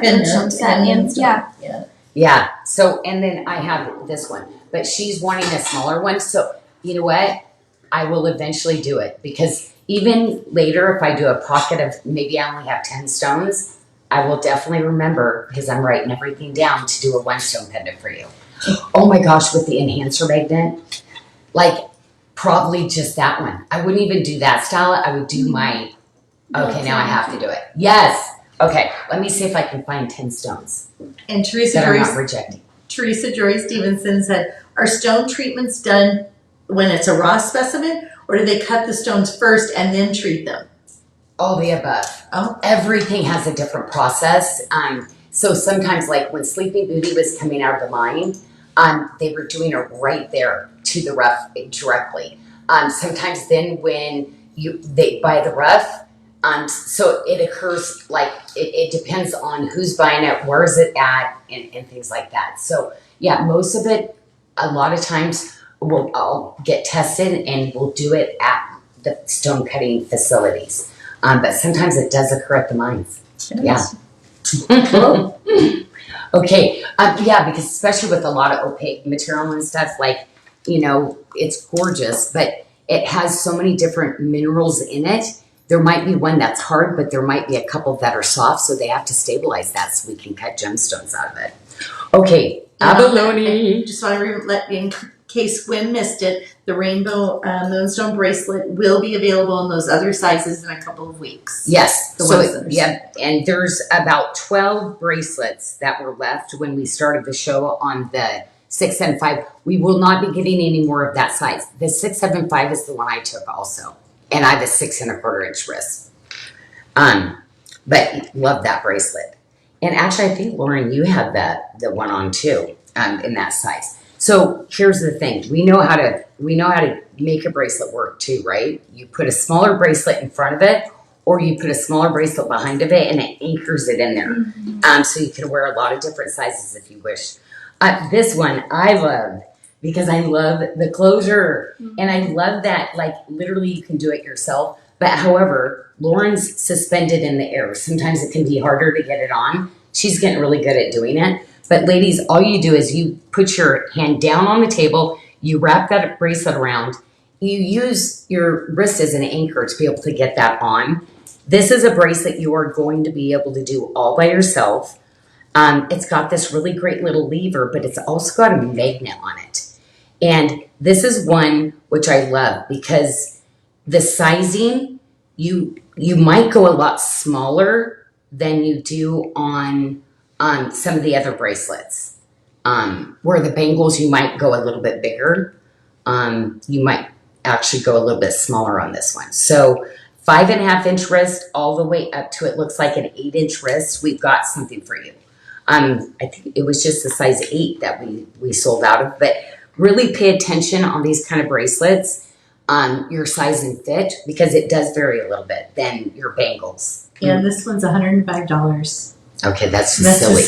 moonstone And set. And yeah. Yeah. So, and then I have this one, but she's wanting a smaller one. So, you know what? I will eventually do it, because even later, if I do a pocket of maybe I only have 10 stones, I will definitely remember, because I'm writing everything down, to do a 1 stone pendant for you. Oh my gosh, with the enhancer magnet, like probably just that one. I wouldn't even do that style. I would do my, okay, now I have to do it. Yes. Okay, let me see if I can find 10 stones And that I'm not rejecting. Teresa Joy Stevenson said, are stone treatments done when it's a raw specimen, or do they cut the stones first and then treat them? All the above. Oh. Everything has a different process. So sometimes, like when Sleeping Beauty was coming out of the mine, they were doing it right there to the rough directly. Sometimes then when they buy the rough, so it occurs like it depends on who's buying it, where is it at, and things like that. So yeah, most of it, a lot of times, I'll get tested and we'll do it at the stone cutting facilities. But sometimes it does occur at the mines. Yeah. Okay. Yeah, because especially with a lot of opaque material and stuff, like, you know, it's gorgeous, but it has so many different minerals in it. There might be one that's hard, but there might be a couple that are soft, so they have to stabilize that so we can cut gemstones out of it. Okay. Abalone. Just want to let in case Gwen missed it, the Rainbow Moonstone bracelet will be available in those other sizes in a couple of weeks. Yes. So, yeah, and there's about 12 bracelets that were left when we started the show on the 675. We will not be getting any more of that size. The 675 is the one I took also, and I have a 6 1/4 inch wrist. But love that bracelet. And actually, I think Lauren, you have the one on too, in that size. So here's the thing: we know how to make a bracelet work too, right? You put a smaller bracelet in front of it, or you put a smaller bracelet behind of it, and it anchors it in there. Mm-hmm. So you can wear a lot of different sizes if you wish. This one I love because I love the closure, and I love that, like, literally you can do it yourself. But however, Lauren's suspended in the air. Sometimes it can be harder to get it on. She's getting really good at doing it. But ladies, all you do is you put your hand down on the table, you wrap that bracelet around, you use your wrist as an anchor to be able to get that on. This is a bracelet you are going to be able to do all by yourself. It's got this really great little lever, but it's also got a magnet on it. And this is one which I love because the sizing, you might go a lot smaller than you do on some of the other bracelets. Where the bangles, you might go a little bit bigger. You might actually go a little bit smaller on this one. So 5 1/2 inch wrist all the way up to, it looks like an 8 inch wrist. We've got something for you. I think it was just the size 8 that we sold out of, but really pay attention on these kind of bracelets, your size and fit, because it does vary a little bit than your bangles. And this one's $105. Okay, that's just silly.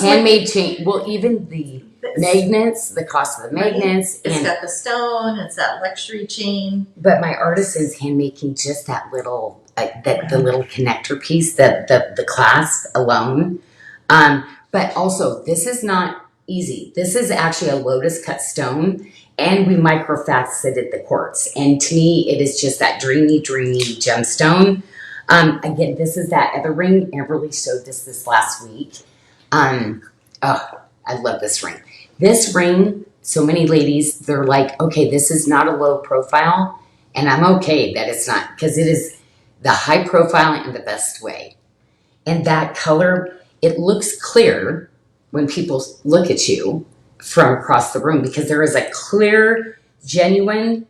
Handmade chain. Well, even the magnets, the cost of the magnets. It's got the stone, it's that luxury chain. But my artisan's hand making just that little, the little connector piece, the clasp alone. But also, this is not easy. This is actually a lotus cut stone, and we microfaceted the quartz. And to me, it is just that dreamy, dreamy gemstone. Again, this is that other ring. Everly showed this last week. I love this ring. This ring so many ladies, they're like, okay, this is not a low profile, and I'm okay that it's not, because it is the high profile in the best way. And that color, it looks clear when people look at you from across the room, because there is a clear, genuine,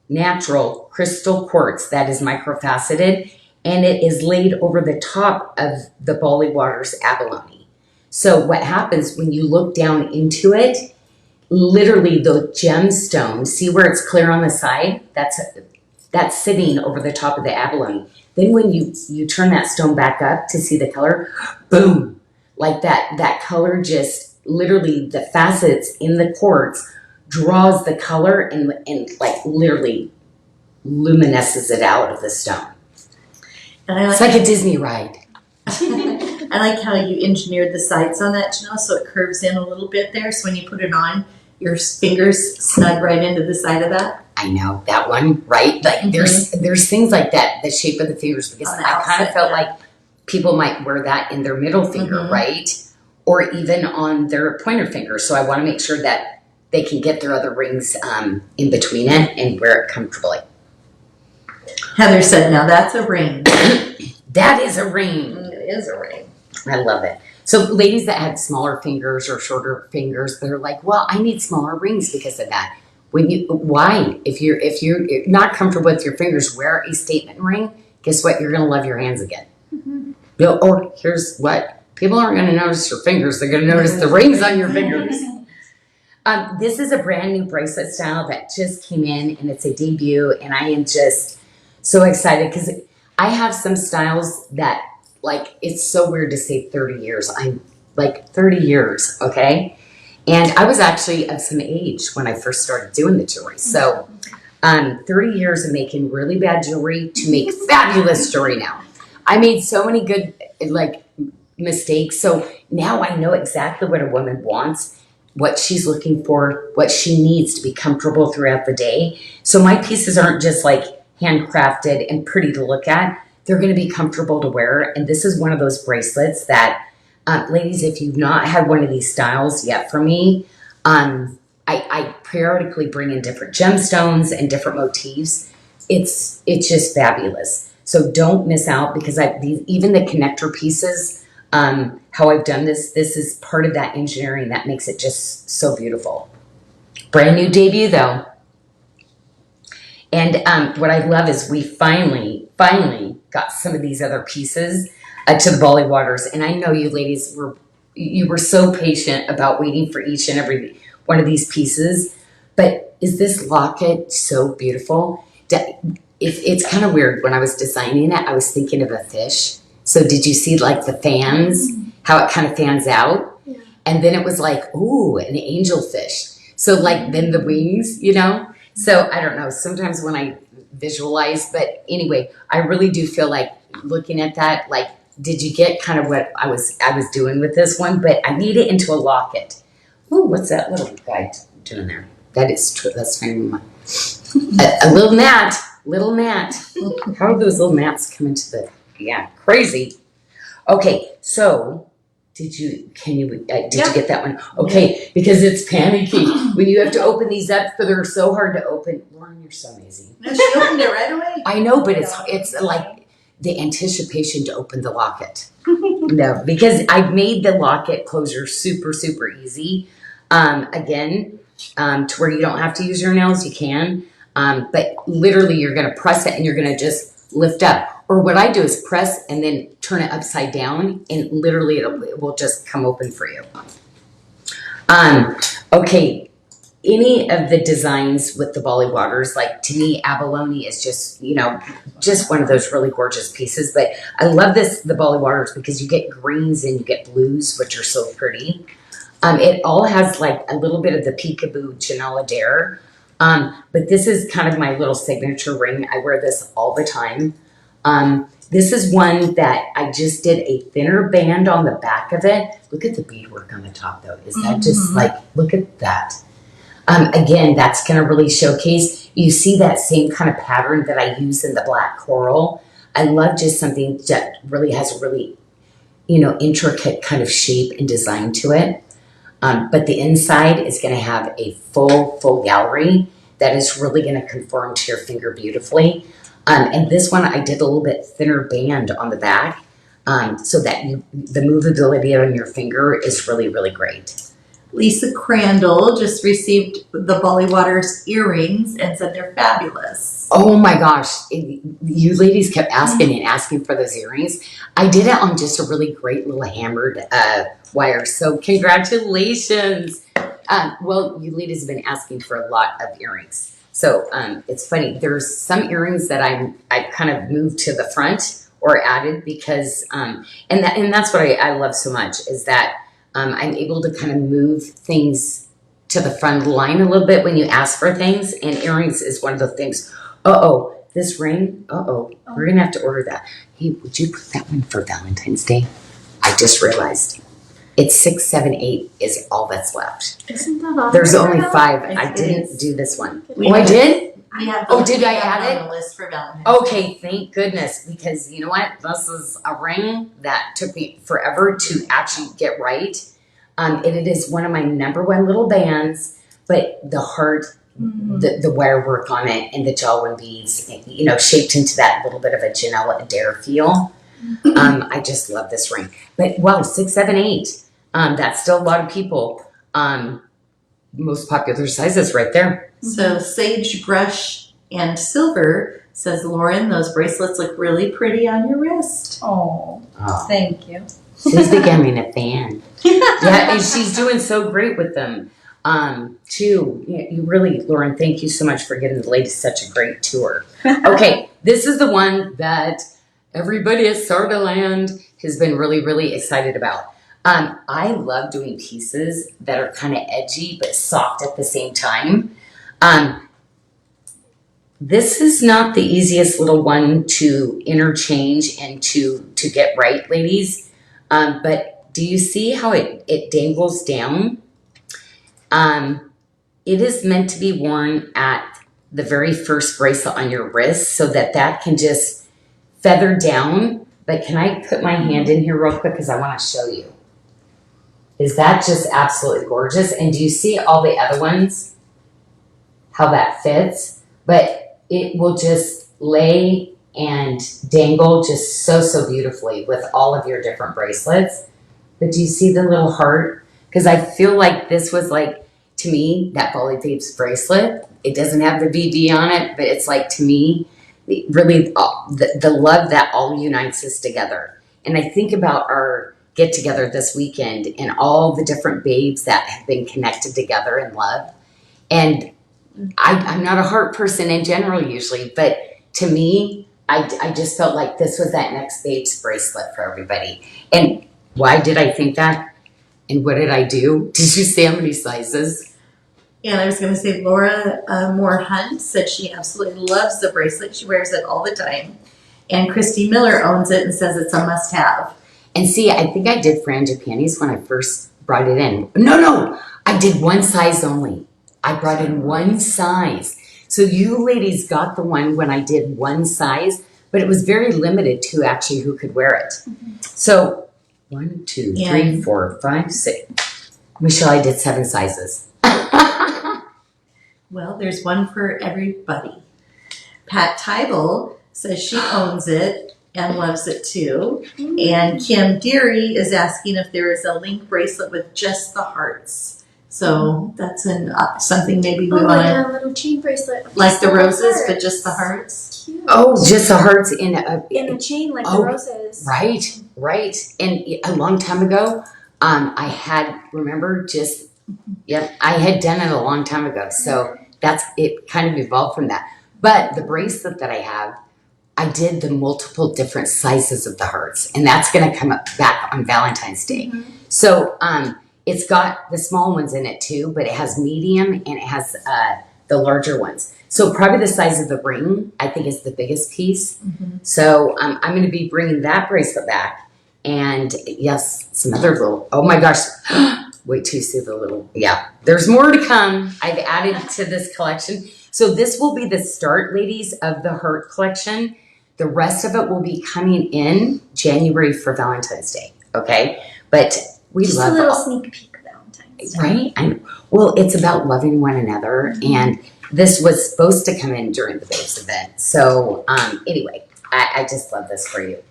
natural crystal quartz that is microfaceted, and it is laid over the top of the Bali Waters Abalone. So what happens when you look down into it, literally the gemstone, see where it's clear on the side? That's sitting over the top of the abalone. Then when you turn that stone back up to see the color, boom, like that color just literally, the facets in the quartz draws the color and like literally luminesces it out of the stone. And I It's like a Disney ride. I like how you engineered the sides on that, Janyl, so it curves in a little bit there. So when you put it on, your fingers snug right into the side of that. I know that one, right? Like there's things like that, the shape of the fingers, because I kind of felt like people might wear that in their middle finger, right? Or even on their pointer finger. So I want to make sure that they can get their other rings in between it and wear it comfortably. Heather said, now that's a ring. That is a ring. It is a ring. I love it. So ladies that had smaller fingers or shorter fingers, they're like, well, I need smaller rings because of that. Why? If you're not comfortable with your fingers, wear a statement ring. Guess what? You're going to love your hands again. Or here's what. People aren't going to notice your fingers. They're going to notice the rings on your fingers. This is a brand new bracelet style that just came in, and it's a debut, and I am just so excited because I have some styles that, like, it's so weird to say 30 years. I'm like 30 years, okay? And I was actually of some age when I first started doing the jewelry. So 30 years of making really bad jewelry to make fabulous jewelry now. I made so many good, like, mistakes. So now I know exactly what a woman wants, what she's looking for, what she needs to be comfortable throughout the day. So my pieces aren't just like handcrafted and pretty to look at. They're going to be comfortable to wear. And this is one of those bracelets that, ladies, if you've not had one of these styles yet from me, I periodically bring in different gemstones and different motifs. It's just fabulous. So don't miss out, because even the connector pieces, how I've done this is part of that engineering that makes it just so beautiful. Brand new debut though. And what I love is we finally got some of these other pieces to the Bali Waters. And I know you ladies were so patient about waiting for each and every one of these pieces. But is this locket so beautiful? It's kind of weird. When I was designing it, I was thinking of a fish. So did you see like the fans, how it kind of fans out? Yeah. And then it was like, ooh, an angelfish. So like then the wings, you know? So I don't know, sometimes when I visualize, but anyway, I really do feel like looking at that, like, did you get kind of what I was doing with this one? But I made it into a locket. Ooh, what's that little guy doing there? That is true. That's my a little gnat. How do those little gnats come into the? Yeah, crazy. Okay, so did you get that one? Okay, because it's panicky when you have to open these up, but they're so hard to open. Lauren, you're so amazing. No, she opened it right away. I know, but it's like the anticipation to open the locket. No, because I made the locket closure super, super easy. Again, to where you don't have to use your nails, you can. But literally you're going to press it and you're going to just lift up. Or what I do is press and then turn it upside down, and literally it will just come open for you. Okay, any of the designs with the Bali Waters, like to me, Abalone is just, just one of those really gorgeous pieces. But I love the Bali Waters because you get greens and you get blues, which are so pretty. It all has like a little bit of the peekaboo Janyl Adair. But this is kind of my little signature ring. I wear this all the time. This is one that I just did a thinner band on the back of it. Look at the beadwork on the top though. Is that just like, look at that. Again, that's going to really showcase. You see that same kind of pattern that I use in the black coral. I love just something that really has a really, intricate kind of shape and design to it. But the inside is going to have a full gallery that is really going to conform to your finger beautifully. And this one, I did a little bit thinner band on the back so that the movability on your finger is really, really great. Lisa Crandall just received the Bali Waters earrings and said they're fabulous. Oh my gosh, you ladies kept asking and asking for those earrings. I did it on just a really great little hammered wire, so congratulations. Well, you ladies have been asking for a lot of earrings. So it's funny, there's some earrings that I've kind of moved to the front or added because, and that's what I love so much is that I'm able to kind of move things to the front of the line a little bit when you ask for things, and earrings is one of the things. This ring, we're gonna have to order that. Hey, would you put that one for Valentine's Day? I just realized it's 6, 7, 8 is all that's left. Isn't that awesome? There's only 5. It I didn't is. do this one. We Oh, I have- did? We have Oh, did I we have add it it? on the list for Valentine's. Okay, thank goodness, because you know what? This is a ring that took me forever to actually get right. And it is one of my number one little bands, but the heart, the wire work on it, and the jawline beads, you know, shaped into that little bit of a Janyl Adair feel. I just love this ring. But wow, 6, 7, 8. That's still a lot of people. Most popular sizes right there. So Sagebrush and Silver says, Lauren, those bracelets look really pretty on your wrist. Oh, thank you. She's becoming a fan. Yeah, and she's doing so great with them. Too. You really, Lauren, thank you so much for giving the ladies such a great tour. Okay, this is the one that everybody at Sarda Land has been really, really excited about. I love doing pieces that are kind of edgy but soft at the same time. This is not the easiest little one to interchange and to get right, ladies. But do you see how it dangles down? It is meant to be worn at the very first bracelet on your wrist so that can just feather down. But can I put my hand in here real quick because I want to show you. Is that just absolutely gorgeous? And do you see all the other ones? How that fits? But it will just lay and dangle just so beautifully with all of your different bracelets. But do you see the little heart? Because I feel like this was like, to me, that Bali Babes bracelet. It doesn't have the BD on it, but it's like, to me, really the love that all unites us together. And I think about our get together this weekend and all the different babes that have been connected together in love. And I'm not a heart person in general usually, but to me, I just felt like this was that next babes bracelet for everybody. And why did I think that? And what did I do? Did you see how many sizes? And I was going to say, Laura Moore Hunt said she absolutely loves the bracelet. She wears it all the time. And Christy Miller owns it and says it's a must-have. And see, I think I did frangipanis when I first brought it in. No, I did one size only. I brought in one size. So you ladies got the one when I did one size, but it was very limited to actually who could wear it. So 1, 2, 3, 4, 5, 6. Michelle, I did 7 sizes. Well, there's one for everybody. Pat Tybel says she owns it and loves it too. And Kim Deary is asking if there is a link bracelet with just the hearts. So that's something maybe we want like a little chain bracelet. like the roses, hearts. but just the hearts. Cute. Oh, just the hearts in In a chain like the roses. Right. And a long time ago, I had, remember, I had done it a long time ago. So that's, it kind of evolved from that. But the bracelet that I have, I did the multiple different sizes of the hearts. And that's going to come up back on Valentine's Day. So it's got the small ones in it too, but it has medium and it has the larger ones. So probably the size of the ring, I think, is the biggest piece. So I'm going to be bringing that bracelet back. And yes, some other little, oh my gosh, wait till you see the little, there's more to come. I've added to this collection. So this will be the start, ladies, of the heart collection. The rest of it will be coming in January for Valentine's Day, okay? But we Just love a little all. sneak peek of Valentine's Right? Well, it's about loving one another, and this was supposed to come in during the base event. So anyway, I just love this for you.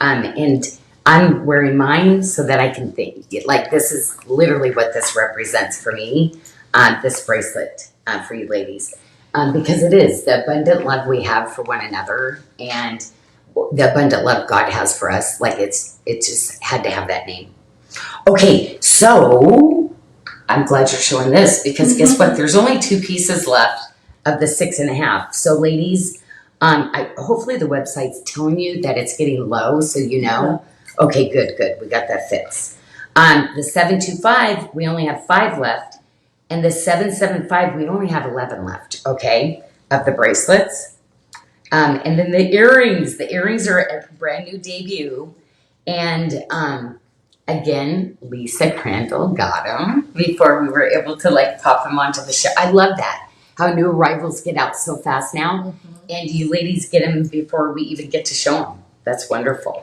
And I'm wearing mine so that I can think. Like, this is literally what this represents for me, this bracelet for you ladies. Because it is the abundant love we have for one another and the abundant love God has for us. Like, it just had to have that name. Okay, so I'm glad you're showing this because guess what? There's only 2 pieces left of the 6.5. So ladies, hopefully the website's telling you that it's getting low, so you know. Okay, good. We got that fixed. The 725, we only have 5 left, and the 775, we only have 11 left. Okay, of the bracelets, and then the earrings. The earrings are a brand new debut, and again, Lisa Crandall got them before we were able to like pop them onto the show. I love that. How new arrivals get out so fast now, and you ladies get them before we even get to show them. That's wonderful.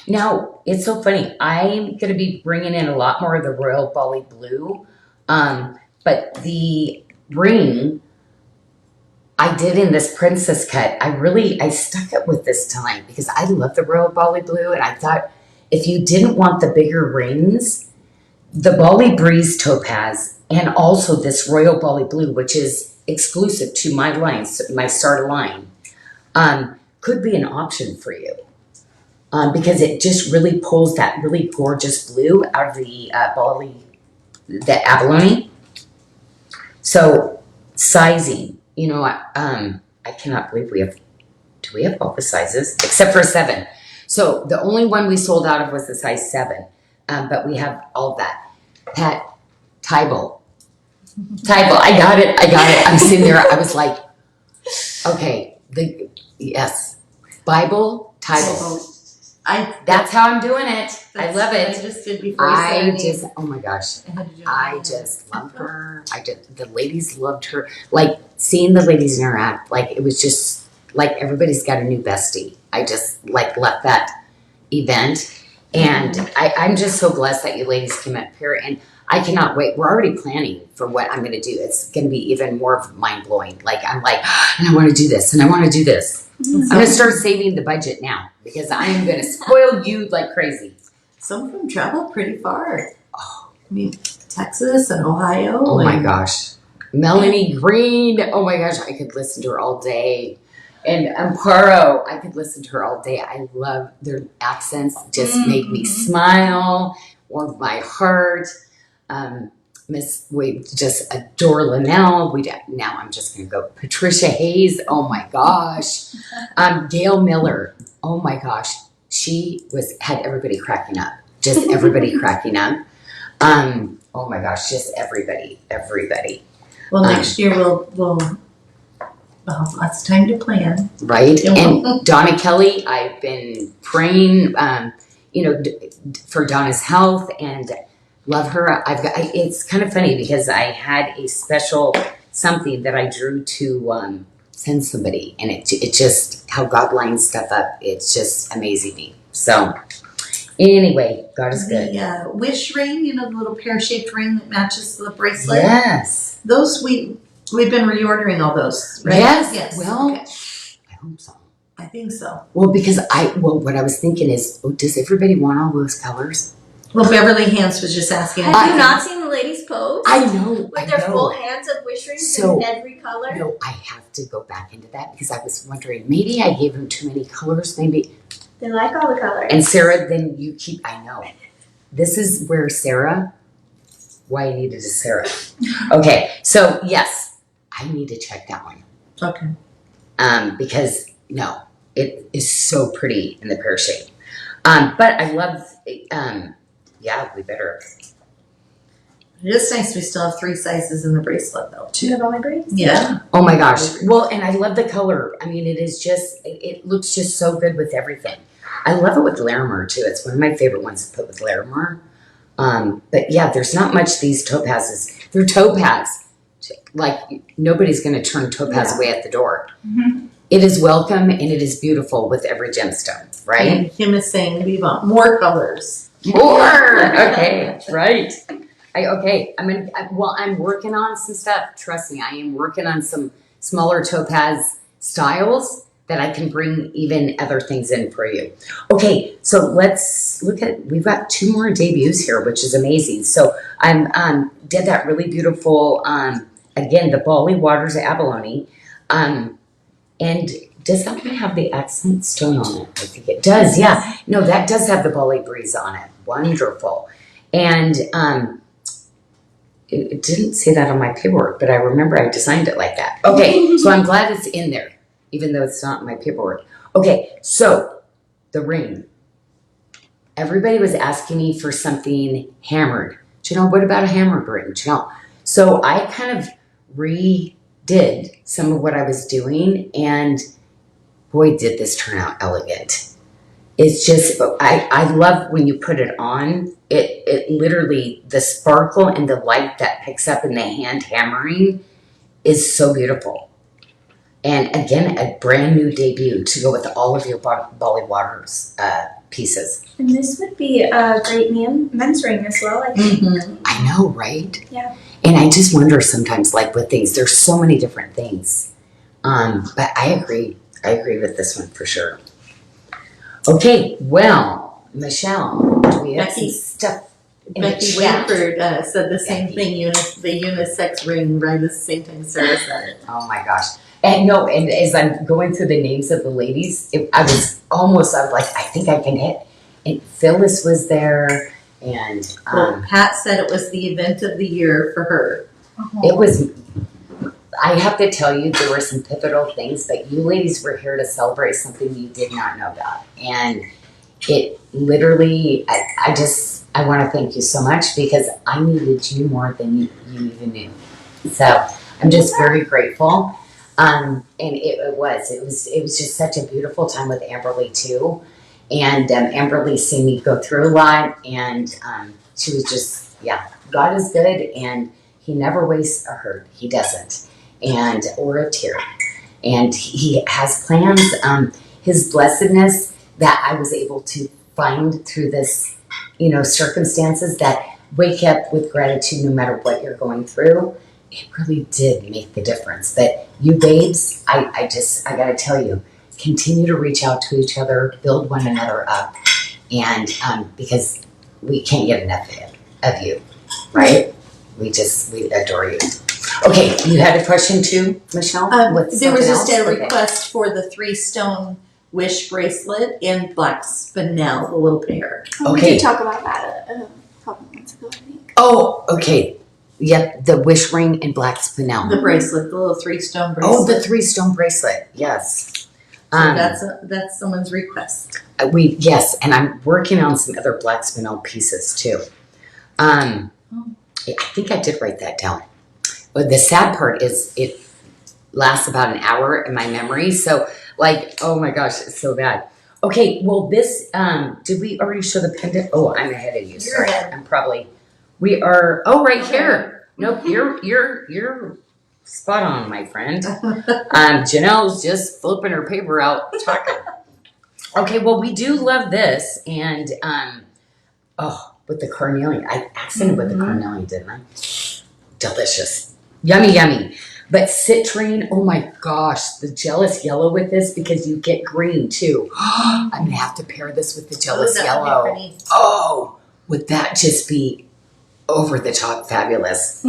Now, it's so funny. I'm going to be bringing in a lot more of the Royal Bali Blue, but the ring I did in this princess cut, I stuck it with this time because I love the Royal Bali Blue, and I thought if you didn't want the bigger rings, the Bali Breeze Topaz and also this Royal Bali Blue, which is exclusive to my line, my Sarda line, could be an option for you. Because it just really pulls that really gorgeous blue out of the the Abalone. So sizing, I cannot believe do we have all the sizes? Except for 7. So the only one we sold out of was the size 7. But we have all that. Pat, Tybal, I got it. I'm sitting there, I was like, okay, yes, Bible, Tybal. That's how I'm doing it. I love it. I just did before you said oh my gosh. I just love her. The ladies loved her. Like, seeing the ladies interact, like, it was just like everybody's got a new bestie. I just like left that event. And I'm just so blessed that you ladies came up here, and I cannot wait. We're already planning for what I'm going to do. It's going to be even more mind blowing. Like, I'm like, and I want to do this, and I want to do this. I'm going to start saving the budget now because I am going to spoil you like crazy. some of them travel pretty far. Oh, I mean, Texas and Ohio. Oh my gosh. Melanie Green. Oh my gosh, I could listen to her all day. And Amparo, I could listen to her all day. I love their accents. Just make me smile, warm my heart. We just adore Linnell. Now I'm just going to go. Patricia Hayes. Oh my gosh. Gail Miller. Oh my gosh. She had everybody cracking up. Just everybody cracking up. Oh my gosh. Just everybody. Well, next year we'll lots of time to plan. Right. And Donna Kelly, I've been praying, for Donna's health and love her. It's kind of funny because I had a special something that I drew to send somebody, and it just how God lines stuff up. It's just amazing me. So anyway, God is good. The wish ring, the little pear-shaped ring that matches the bracelet. Yes. Those we've been reordering all those, right? Yes. Well, okay. I hope so. I think so. Well, because what I was thinking is, does everybody want all those colors? Well, Beverly Hans was just asking. Have you not seen the ladies pose? I know. With their full hands of wish rings in every color? No, I have to go back into that because I was wondering, maybe I gave them too many colors, maybe. They like all the colors. And Sarah, then I know. This is where why I needed a Sarah. Okay, so yes, I need to check that one. Okay. Because, no, it is so pretty in the pear shape. But I love, we better. It is nice we still have 3 sizes in the bracelet, though. Do you have all my braids? Yeah. Oh my gosh. Well, and I love the color. I mean, it looks just so good with everything. I love it with Larimer, too. It's one of my favorite ones to put with Larimer. But yeah, there's not much these topazes. They're topaz. Like, nobody's going to turn topaz away at the door. Mm-hmm. It is welcome and it is beautiful with every gemstone, right? And Kim is saying we want more colors. More. Okay, right. I'm working on some stuff. Trust me, I am working on some smaller topaz styles that I can bring even other things in for you. Okay, so let's look at, we've got 2 more debuts here, which is amazing. So I'm did that really beautiful, again, the Bali Waters Abalone. And does that one have the accent stone on it? I think it does, yeah. No, that does have the Bali breeze on it. Wonderful. And it didn't say that on my paperwork, but I remember I designed it like that. Okay, so I'm glad it's in there, even though it's not in my paperwork. Okay, so the ring. Everybody was asking me for something hammered. Janyl, what about a hammered ring? Janyl. So I kind of redid some of what I was doing, and boy, did this turn out elegant. It's just, I love when you put it on, it literally, the sparkle and the light that picks up in the hand hammering is so beautiful. And again, a brand new debut to go with all of your Bali Waters pieces. And this would be a great men's ring as well, I think. Mm-hmm. I know, right? Yeah. And I just wonder sometimes, like with things, there's so many different things. But I agree with this one for sure. Okay, well, Michelle, do we have some stuff in the Becky chat? Wakefield said the same Becky. thing, the unisex ring right at the same time Sarah said it. Oh my gosh. And no, and as I'm going through the names of the ladies, I was like, I think I can hit. And Phyllis was there, and Well, Pat said it was the event of the year for her. it was, I have to tell you, there were some pivotal things, but you ladies were here to celebrate something you did not know about. And it literally, I want to thank you so much because I needed you more than you even knew. So I'm just very grateful. And it was just such a beautiful time with Amberly too. And Amberly seen me go through a lot, and she was just, God is good, and He never wastes a hurt. He doesn't. And or a tear, and he has plans. His blessedness that I was able to find through this, circumstances that wake up with gratitude no matter what you're going through. It really did make the difference. But you babes, I gotta tell you, continue to reach out to each other, build one another up, and because we can't get enough of you, right? We adore you. Okay, you had a question too, Michelle? There was just a Okay. request for the 3-stone wish bracelet in black spinel, the little pair. We Okay. did talk about that a couple months ago, I think. Oh, okay. Yep, the wish ring in black spinel. The bracelet, the little 3-stone Oh, bracelet. the 3-stone bracelet. Yes. So that's someone's request. Yes, and I'm working on some other black spinel pieces too. I think I did write that down. But the sad part is it lasts about an hour in my memory. So oh my gosh, it's so bad. Okay, well this, did we already show the pendant? Oh, I'm ahead of you. You're Sorry. ahead. Right here. Nope, you're spot on, my friend. Janelle's just flipping her paper out, talking. Okay, well we do love this, and with the Cornelian. I accented with the Cornelian, didn't I? Delicious. Yummy, yummy. But citrine, oh my gosh, the jealous yellow with this, because you get green too. I'm going to have to pair this with the jealous that would be yellow. pretty. Oh, would that just be over the top fabulous?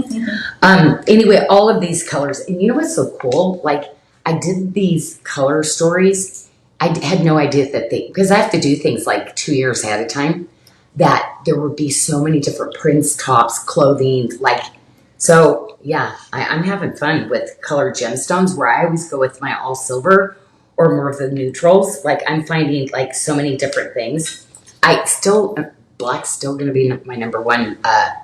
Anyway, all of these colors. And you know what's so cool? I did these color stories. I had no idea because I have to do things 2 years ahead of time, that there would be so many different prints, tops, clothing, so yeah, I'm having fun with colored gemstones, where I always go with my all silver or more of the neutrals. I'm finding so many different things. Black's still going to be my number one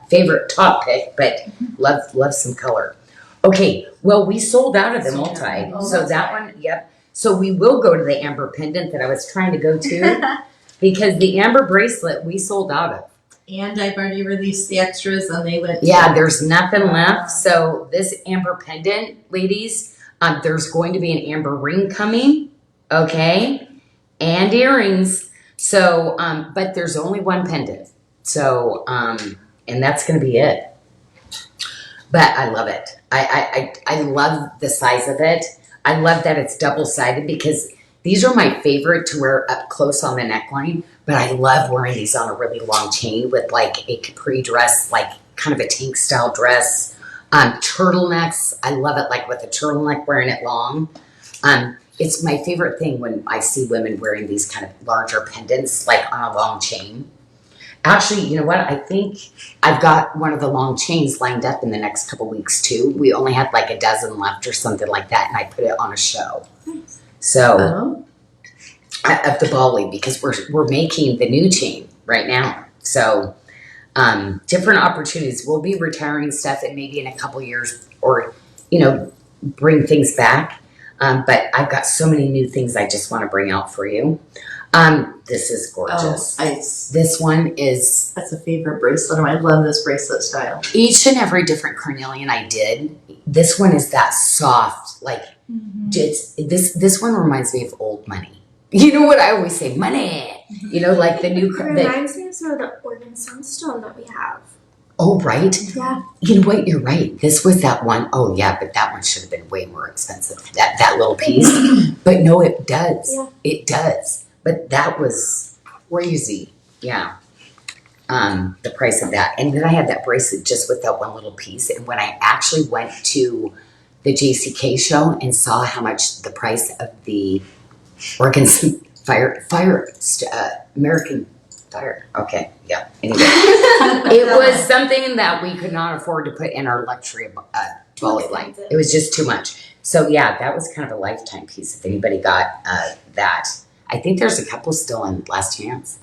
favorite top pick, but love some color. Okay, well we sold out of the multi, so that one, yep. So we will go to the amber pendant that I was trying to go to, because the amber bracelet we sold out of. And I've already released the extras, and they went. Yeah, there's nothing left. So this amber pendant, ladies, there's going to be an amber ring coming, okay, and earrings. So, but there's only one pendant. So, and that's going to be it. But I love it. I love the size of it. I love that it's double-sided because these are my favorite to wear up close on the neckline. But I love wearing these on a really long chain with like a capri dress, like kind of a tank style dress. Turtlenecks. I love it like with a turtleneck wearing it long. It's my favorite thing when I see women wearing these kind of larger pendants like on a long chain. Actually, you know what? I think I've got one of the long chains lined up in the next couple weeks too. We only had like a dozen left or something like that, and I put it on a show. So of the Bali, because we're making the new chain right now. So different opportunities. We'll be retiring stuff, and maybe in a couple years, or bring things back. But I've got so many new things I just want to bring out for you. This is gorgeous. This one is... That's a favorite bracelet. I love this bracelet style. Each and every different Cornelian I did, this one is that soft, like, this one reminds me of old money. You know what I always say? Money! Like the new... It reminds me of some of the organ sunstone that we have. Oh, right? Yeah. You know what? You're right. This was that one. Oh, yeah, but that one should have been way more expensive. That little piece. But no, it does. Yeah. It does. But that was crazy. Yeah. The price of that. And then I had that bracelet just with that one little piece. And when I actually went to the JCK show and saw how much the price of the American Fire. Okay. Yeah. Anyway, it was something that we could not afford to put in our luxury Bali line. It was just too much. So yeah, that was kind of a lifetime piece. If anybody got that. I think there's a couple still in last chance.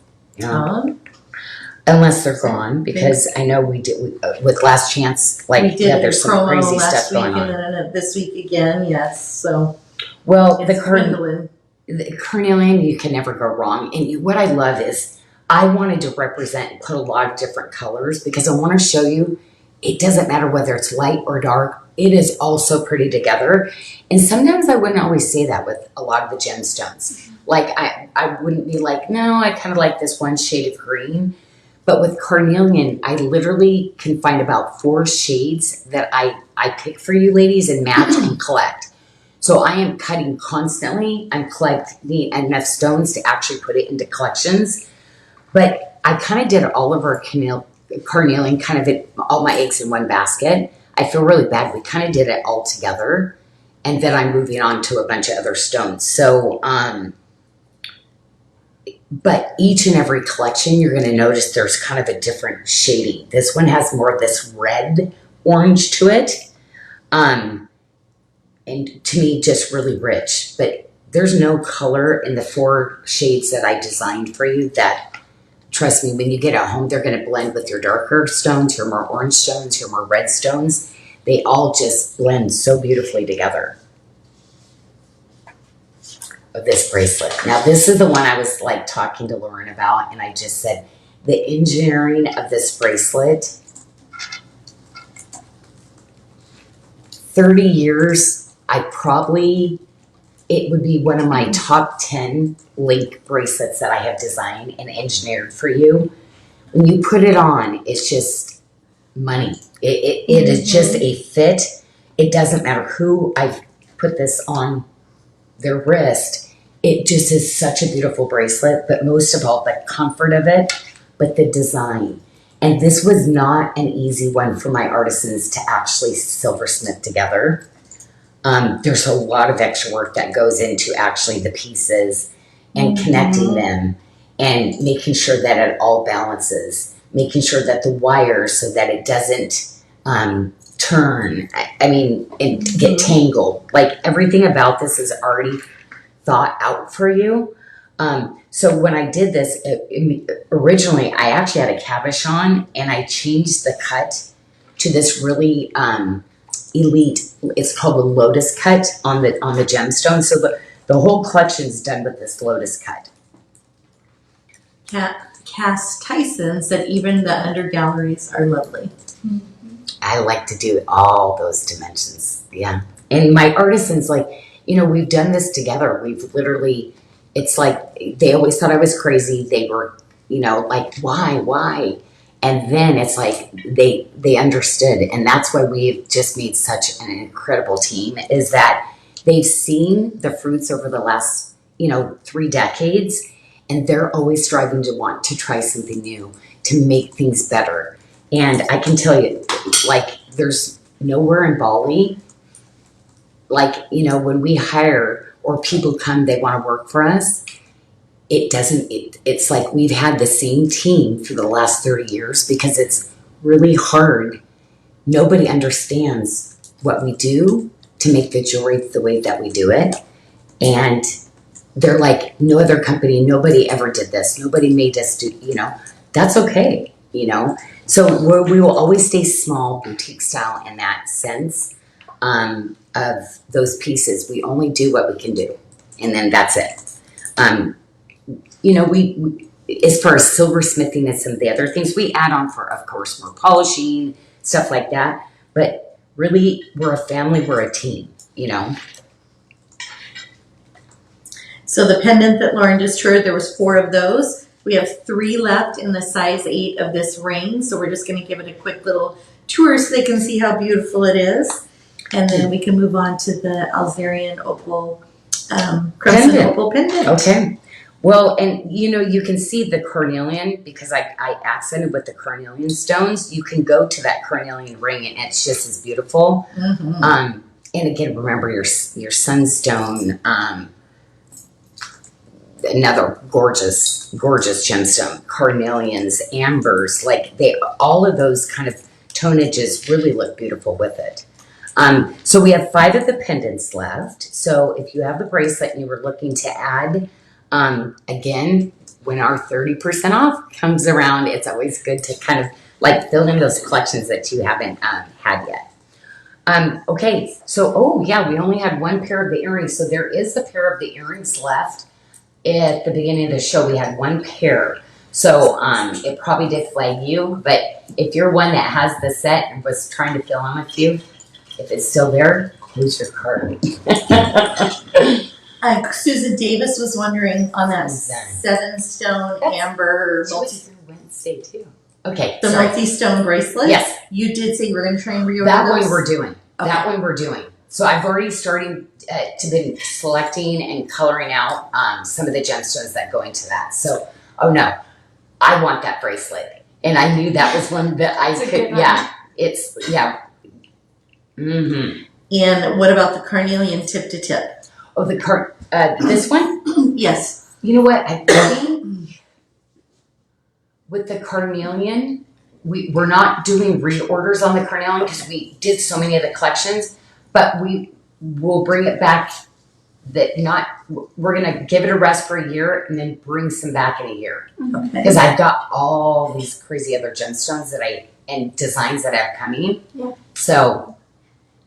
Unless they're gone, because I know we did with last chance. Like, there's some crazy stuff going on. And then this week again, yes. So, well, the Cornelian, you can never go wrong. And what I love is I wanted to represent and put a lot of different colors because I want to show you it doesn't matter whether it's light or dark. It is all so pretty together. And sometimes I wouldn't always say that with a lot of the gemstones. Like, I wouldn't be like, no, I kind of like this one shade of green. But with Cornelian, I literally can find about 4 shades that I pick for you ladies and match and collect. So I am cutting constantly. I'm collecting enough stones to actually put it into collections. But I kind of did all of our Cornelian, kind of all my eggs in one basket. I feel really bad. We kind of did it all together. And then I'm moving on to a bunch of other stones. So, but each and every collection, you're going to notice there's kind of a different shading. This one has more of this red orange to it. And to me, just really rich. But there's no color in the 4 shades that I designed for you that, trust me, when you get at home, they're going to blend with your darker stones, your more orange stones, your more red stones. They all just blend so beautifully together. Of this bracelet. Now, this is the one I was like talking to Lauren about, and I just said the engineering of this bracelet, 30 years, it would be one of my top 10 link bracelets that I have designed and engineered for you. When you put it on, it's just money. It is just a fit. It doesn't matter who I've put this on their wrist. It just is such a beautiful bracelet, but most of all, the comfort of it, but the design. And this was not an easy one for my artisans to actually silversmith together. There's a lot of extra work that goes into actually the pieces and connecting them and making sure that it all balances, making sure that the wire so that it doesn't turn, and get tangled. Like, everything about this is already thought out for you. So when I did this, originally I actually had a cabochon and I changed the cut to this really elite, it's called a lotus cut on the gemstone. So the whole collection is done with this lotus cut. Cass Tyson said even the under galleries are lovely. I like to do all those dimensions. Yeah. And my artisans, like, we've done this together. We've literally, it's like, they always thought I was crazy. They were, like, why? And then it's like they understood, and that's why we've just made such an incredible team, is that they've seen the fruits over the last, 3 decades, and they're always striving to want to try something new, to make things better. And I can tell you, like, there's nowhere in Bali, like, when we hire or people come, they want to work for us, it's like we've had the same team for the last 30 years because it's really hard. Nobody understands what we do to make the jewelry the way that we do it. And they're like, no other company, nobody ever did this. Nobody made us do, that's okay, So we will always stay small, boutique style in that sense of those pieces. We only do what we can do, and then that's it. We as far as silversmithing and some of the other things, we add on for, of course, more polishing, stuff like that. But really, we're a family, we're a team, So the pendant that Lauren just showed, there was 4 of those. We have 3 left in the size 8 of this ring. So we're just going to give it a quick little tour so they can see how beautiful it is. And then we can move on to the Alzerian opal, crescent opal pendant. Okay. Well, and you can see the Cornelian, because I accented with the Cornelian stones. You can go to that Cornelian ring and it's just as beautiful. Mm-hmm. And again, remember your sunstone, another gorgeous gemstone, carnelians, ambers, like all of those kind of tonages really look beautiful with it. So we have 5 of the pendants left. So if you have the bracelet and you were looking to add, again, when our 30% off comes around, it's always good to kind of like fill in those collections that you haven't had yet. Okay, so, we only had 1 pair of the earrings. So there is a pair of the earrings left. At the beginning of the show, we had 1 pair. So it probably did flag you, but if you're one that has the set and was trying to fill in with you, if it's still there, use your card. Susan Davis was wondering on that 7-stone amber She was here Wednesday too. Okay, the multi-stone bracelet. Yes, you did say you were going to try and reorder that those? one we're doing. Okay. That one we're doing. So I've already started to been selecting and coloring out some of the gemstones that go into that. So, I want that bracelet, and I knew that was one that I could. Yeah, it's Mm-hmm. And what about the Cornelian tip to tip? Oh, this one? Yes. You know what? I think with the Cornelian, we're not doing reorders on the Cornelian because we did so many of the collections, but we will bring it back. We're gonna give it a rest for a year and then bring some back in a year because I've got all these crazy other gemstones and designs that I have coming. Yeah. So.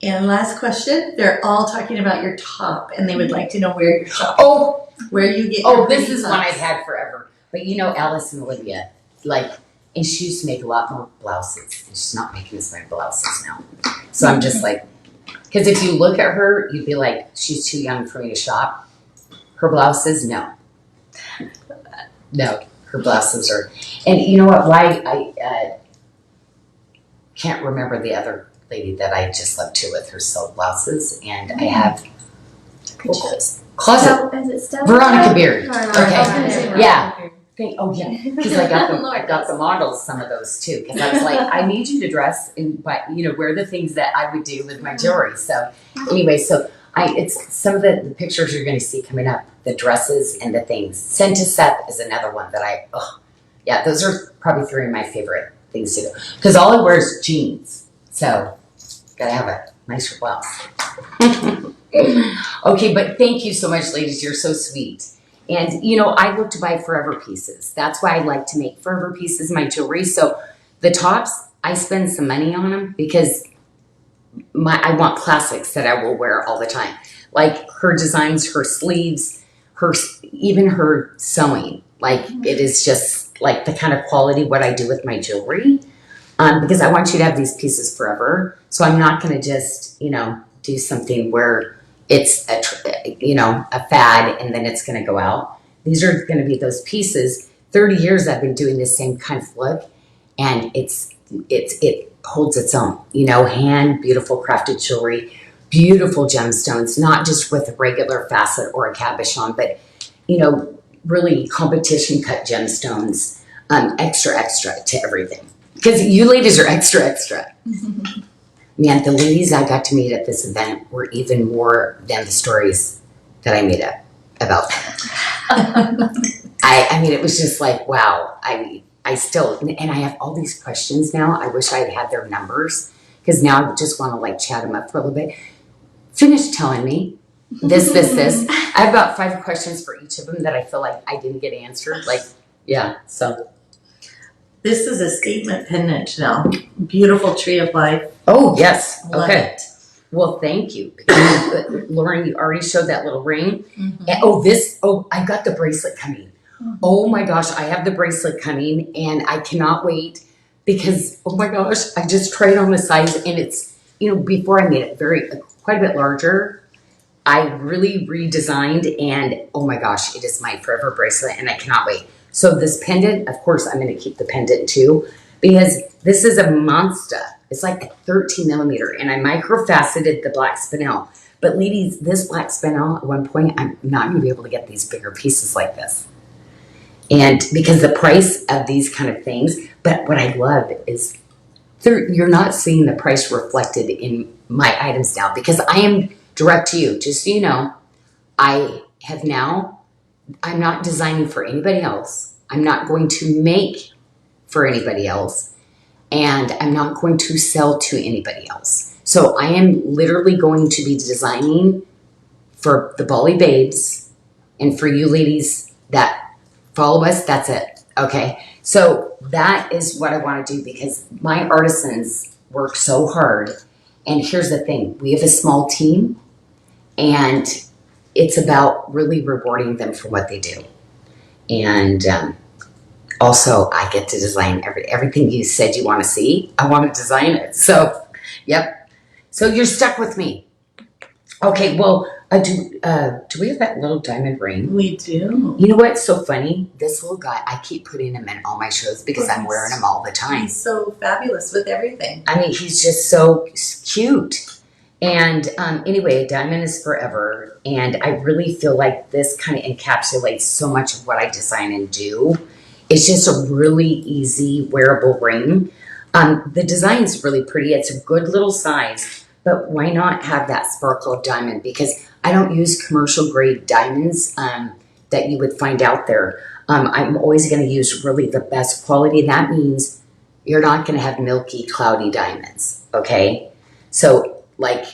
And last question, they're all talking about your top and they would like to know where you're shopping. Oh, where you get oh, your this pretty is tops. one I've had forever. But Alice and Olivia, and she used to make a lot more blouses. And she's not making as many blouses now. So I'm just like, because if you look at her, you'd be like, she's too young for me to shop. Her blouses, no. No, her blouses are, and you know what, why I can't remember the other lady that I just love too with her silk blouses, and I have closet. Is it Stella? Veronica Beard. Okay. Yeah. Because I got the models, some of those too. Because I was like, I need you to dress and wear the things that I would do with my jewelry. So anyway, it's some of the pictures you're going to see coming up, the dresses and the things. Send to Seth is another one that those are probably 3 of my favorite things to do. Because all I wear is jeans, so gotta have a nicer blouse. Okay, but thank you so much, ladies. You're so sweet. And, I look to buy forever pieces. That's why I like to make forever pieces in my jewelry. So the tops, I spend some money on them because I want classics that I will wear all the time. Like her designs, her sleeves, even her sewing. Like it is just like the kind of quality what I do with my jewelry. Because I want you to have these pieces forever. So I'm not going to just, do something where it's a fad and then it's going to go out. These are going to be those pieces. 30 years I've been doing this same kind of look, and it holds its own. You know, hand beautiful crafted jewelry, beautiful gemstones, not just with a regular facet or a cabochon, but you know, really competition cut gemstones, extra to everything. Because you ladies are extra. Man, the ladies I got to meet at this event were even more than the stories that I made up about them. I mean, it was just like, wow. I still, and I have all these questions now. I wish I'd had their numbers, because now I just want to like chat them up for a little bit. Finish telling me this. I have about 5 questions for each of them that I feel like I didn't get answered. Like, yeah, so. This is a statement pendant, Janyl. Beautiful tree of life. Oh, yes. Love Okay. it. Well, thank you. Lauren, you already showed that little ring. Mm-hmm. And I got the bracelet coming. Mm-hmm. Oh my gosh, I have the bracelet coming and I cannot wait because, oh my gosh, I just tried on the size and it's, you know, before I made it quite a bit larger, I really redesigned and oh my gosh, it is my forever bracelet and I cannot wait. So this pendant, of course, I'm going to keep the pendant too, because this is a monster. It's like a 13 millimeter, and I micro-faceted the black spinel. But ladies, this black spinel, at one point, I'm not going to be able to get these bigger pieces like this. And because the price of these kind of things, but what I love is you're not seeing the price reflected in my items now, because I am direct to you. Just so you know, I'm not designing for anybody else. I'm not going to make for anybody else. And I'm not going to sell to anybody else. So I am literally going to be designing for the Bali babes and for you ladies that follow us. That's it. Okay. So that is what I want to do because my artisans work so hard. And here's the thing. We have a small team and it's about really rewarding them for what they do. And also, I get to design everything you said you want to see. I want to design it. So, yep. So you're stuck with me. Okay, well, do we have that little diamond ring? We do. You know what's so funny? This little guy, I keep putting him in all my shows because I'm wearing him all the time. He's so fabulous with everything. I mean, he's just so cute. And anyway, a diamond is forever. And I really feel like this kind of encapsulates so much of what I design and do. It's just a really easy wearable ring. The design's really pretty. It's a good little size, but why not have that sparkle of diamond? Because I don't use commercial grade diamonds that you would find out there. I'm always going to use really the best quality. That means you're not going to have milky, cloudy diamonds. Okay. So like,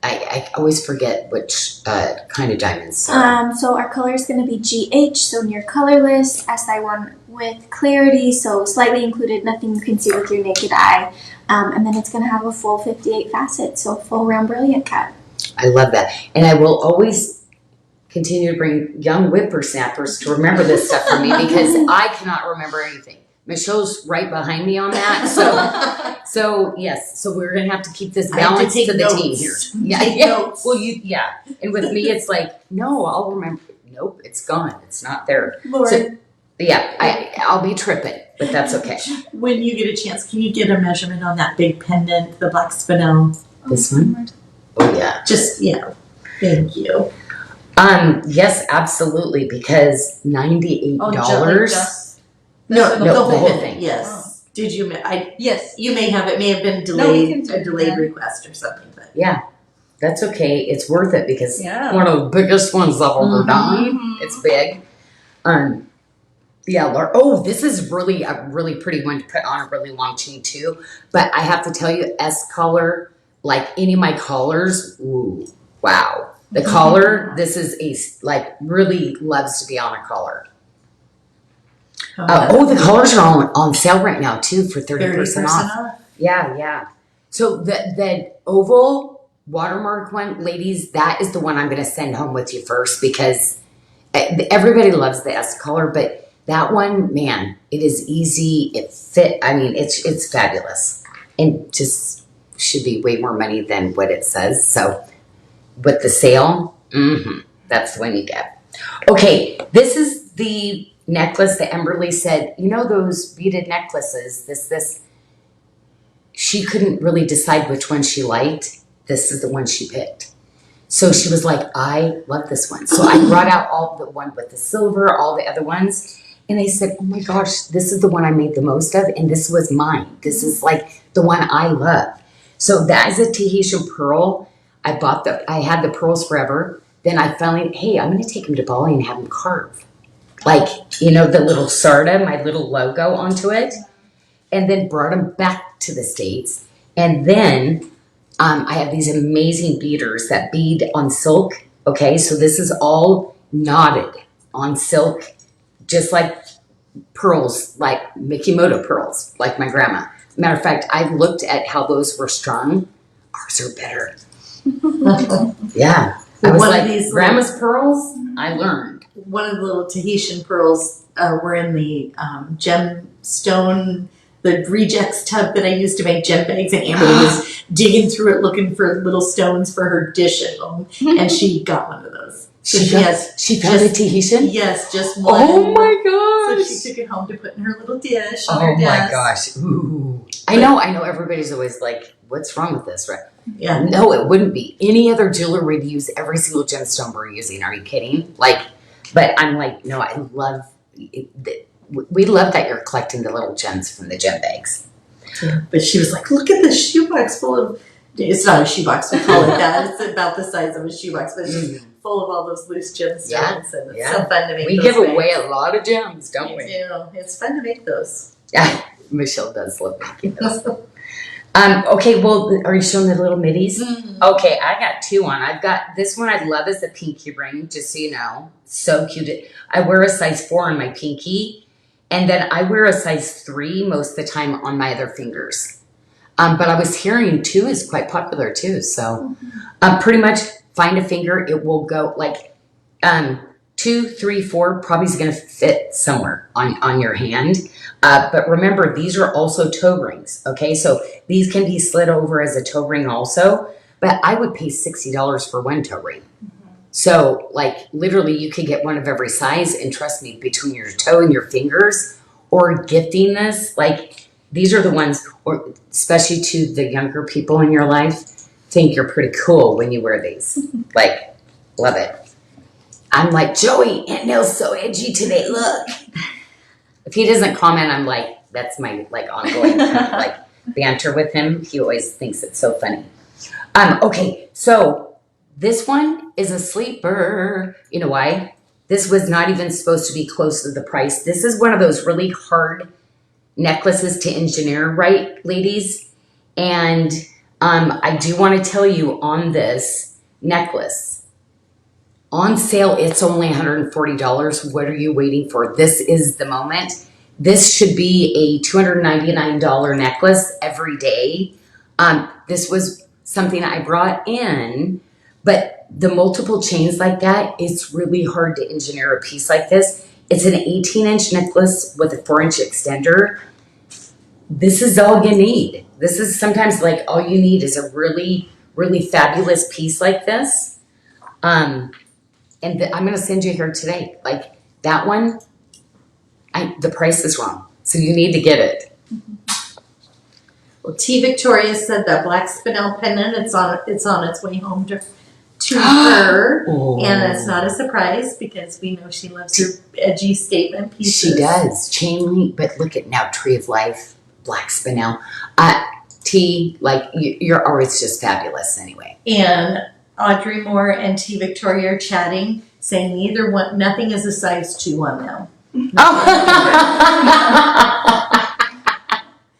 I always forget which kind of diamonds. So our color is going to be GH, so near colorless. SI1 with clarity, so slightly included, nothing you can see with your naked eye. And then it's going to have a full 58 facets, so full round brilliant cut. I love that. And I will always continue to bring young whippersnappers to remember this stuff for me because I cannot remember anything. Michelle's right behind me on that. So yes. So we're going to have to keep this balance to the team here. Yeah. Well, and with me, it's like, no, I'll remember. Nope, it's gone. It's not there. Lauren. So, yeah, I'll be tripping, but that's okay. When you get a chance, can you get a measurement on that big pendant, the black spinel? This one? Oh yeah. Thank you. Yes, absolutely, because $98. No, the whole thing. Yes. Oh. Did you? Yes. You may have. It may have been No, we delayed. can do A delayed that. request or something. But Yeah, that's okay. It's worth it because Yeah. one of the biggest ones I've ever done. Mhm. It's big. Yeah, Laura. Oh, this is really a really pretty one to put on a really long chain too. But I have to tell you, S collar, like any of my collars, ooh, wow. The collar, this is really loves to be on a collar. The collars are on sale right now too for 30% off. Yeah. So the oval watermark one, ladies, that is the one I'm going to send home with you first because everybody loves the S collar, but that one, man, it is easy. It fit. I mean, it's fabulous and just should be way more money than what it says. So with the sale, that's the one you get. Okay, this is the necklace that Emberly said, you know, those beaded necklaces, this, she couldn't really decide which one she liked. This is the one she picked. So she was like, I love this one. So I brought out all the one with the silver, all the other ones. And they said, oh my gosh, this is the one I made the most of. And this was mine. This is like the one I love. So that is a Tahitian pearl. I had the pearls forever. Then I finally, hey, I'm going to take them to Bali and have them carve. Like, you know, the little Sarda, my little logo onto it. And then brought them back to the States. And then I have these amazing beaders that bead on silk. Okay, so this is all knotted on silk, just like pearls, like Mikimoto pearls, like my grandma. Matter of fact, I looked at how those were strung. Ours are better. Yeah. I was like, grandma's pearls, I learned. One of the little Tahitian pearls were in the Gemstone, the rejects tub that I used to make gem bags, and Amber was digging through it looking for little stones for her dish at home, and she got one of those. So she found a Tahitian? Yes, just one. Oh my gosh! So she took it home to put in her little dish on Oh her desk. my gosh! Ooh. I know. Everybody's always like, "What's wrong with this?" Right? Yeah. No, it wouldn't be. Any other jeweler would use every single gemstone we're using. Are you kidding? Like, but I'm like, no, I love it. We love that you're collecting the little gems from the gem bags. Yeah. But she was like, look at this shoebox full of, it's not a shoebox, we call it that. It's about the size of a shoebox, but it's just full of all those loose gemstones. Yeah. And it's so fun to make We those give bags. away a lot of gems, don't we? do. It's fun to make those. Yeah, Michelle does love making those. Okay, well, are you showing the little middies? Mm-hmm. Okay, I got two on. I've got this one I love is the pinky ring, just so you know. So cute. I wear a size 4 on my pinky, and then I wear a size 3 most of the time on my other fingers. But I was hearing 2 is quite popular too. So pretty much find a finger, it will go like 2, 3, 4 probably is going to fit somewhere on your hand. But remember, these are also toe rings, okay? So these can be slid over as a toe ring also, but I would pay $60 for one toe ring. So, like, literally, you could get one of every size, and trust me, between your toe and your fingers, or gifting this, like, these are the ones, or especially to the younger people in your life, think you're pretty cool when you wear these. Like, love it. I'm like, Joey, Aunt Nell's so edgy today, look. If he doesn't comment, I'm like, that's my like ongoing like banter with him. He always thinks it's so funny. Okay, so this one is a sleeper. You know why? This was not even supposed to be close to the price. This is one of those really hard necklaces to engineer, right, ladies? And I do want to tell you on this necklace, on sale, it's only $140. What are you waiting for? This is the moment. This should be a $299 necklace every day. This was something I brought in, but the multiple chains like that, it's really hard to engineer a piece like this. It's an 18-inch necklace with a 4-inch extender. This is all you need. This is sometimes like all you need is a really, really fabulous piece like this. And I'm going to send you here today. Like that one, the price is wrong. So you need to get it. Well, T. Victoria said that black spinel pendant, it's on its way home to her. Oh. And it's not a surprise because we know she loves her edgy statement pieces. She does. Chain link, but look at now, Tree of Life, black spinel. T, like you're always just fabulous anyway. And Audrey Moore and T. Victoria are chatting, saying nothing is a size 2 on them.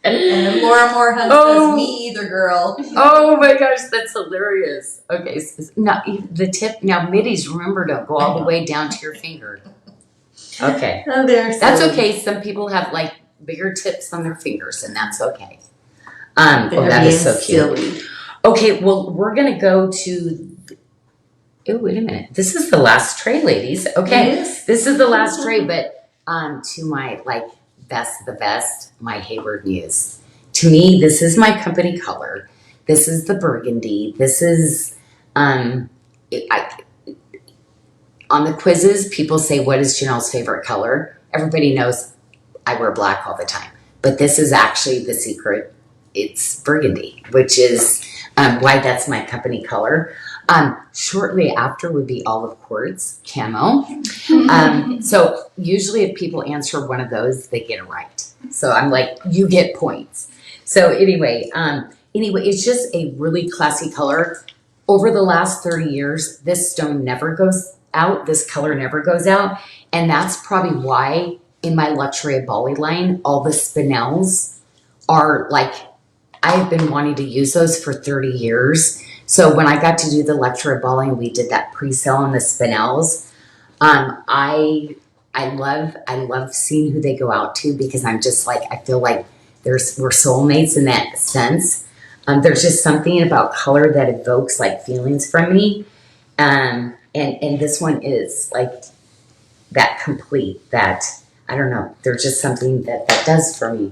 And Laura Morehouse says, me either, girl. Oh my gosh, that's hilarious. Okay, so now the tip, now middies, remember, don't go all the way down to your finger. Okay. Oh, that's okay. Some people have like bigger tips on their fingers, and that's okay. That is so cute. Silly. Okay, well, we're going to go to, oh, wait a minute. This is the last tray, ladies. Okay, this is the last tray, but to my, like, best of the best, my Hayward Muse. To me, this is my company color. This is the burgundy. This is, on the quizzes, people say, what is Janelle's favorite color? everybody knows I wear black all the time. But this is actually the secret. It's burgundy, which is why that's my company color. Shortly after would be olive quartz camo. So usually if people answer one of those, they get it right. So I'm like, you get points. So anyway, it's just a really classy color. Over the last 30 years, this stone never goes out. This color never goes out. And that's probably why in my luxury Bali line, all the spinels are like, I've been wanting to use those for 30 years. So when I got to do the lecture at Bali and we did that pre-sale on the spinels, I love seeing who they go out to because I'm just like, I feel like we're soulmates in that sense. There's just something about color that evokes like feelings from me. And this one is like that complete, that, I don't know, there's just something that does for me.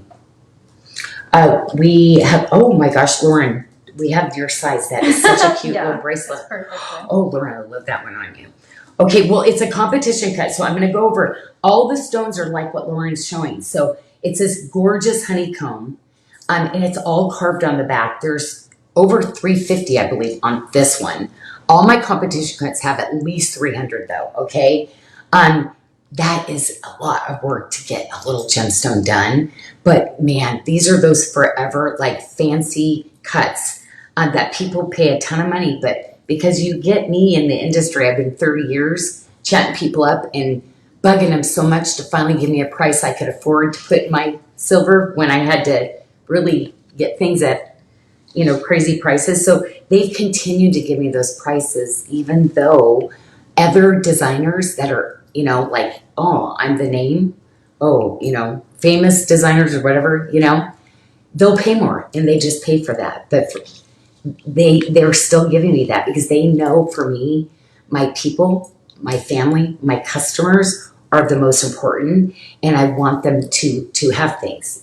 We have, oh my gosh, Lauren, we have your size. That is such a cute little bracelet. Oh, Lauren, I love that one on you. Okay, well, it's a competition cut, so I'm going to go over. All the stones are like what Lauren's showing. So it's this gorgeous honeycomb, and it's all carved on the back. There's over 350, I believe, on this one. All my competition cuts have at least 300, though, okay? That is a lot of work to get a little gemstone done. But, man, these are those forever, like, fancy cuts that people pay a ton of money, but because you get me in the industry, I've been 30 years chatting people up and bugging them so much to finally give me a price I could afford to put in my silver when I had to really get things at, crazy prices. So they've continued to give me those prices, even though other designers that are, like, oh, I'm the name, famous designers or whatever, they'll pay more and they just pay for that. But they're still giving me that because they know for me, my people, my family, my customers are the most important, and I want them to have things,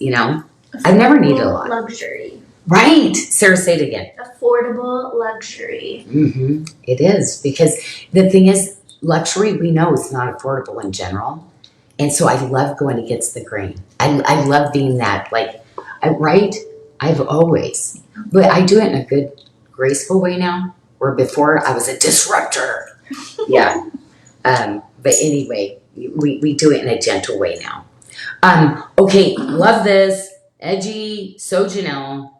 I've never needed a lot. Luxury. Right. Sarah, say it again. Affordable luxury. Mm-hmm. It is, because the thing is, luxury, we know is not affordable in general. And so I love going against the grain. I love being that, I've always, but I do it in a good, graceful way now, where before I was a disruptor. Yeah. But anyway, we do it in a gentle way now. Okay, love this. Edgy, so Janyl,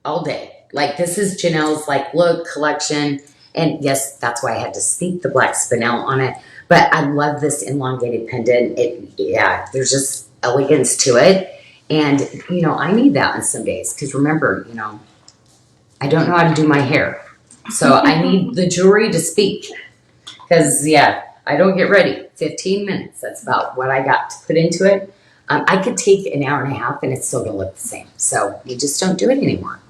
all day. Like, this is Janyl's, look, collection. And yes, that's why I had to sneak the black spinel on it. But I love this elongated pendant. There's just elegance to it. And, I need that on some days. Because remember, I don't know how to do my hair. So I need the jewelry to speak. Because, I don't get ready. 15 minutes. That's about what I got to put into it. I could take an hour and a half and it's still going to look the same. So you just don't do it anymore.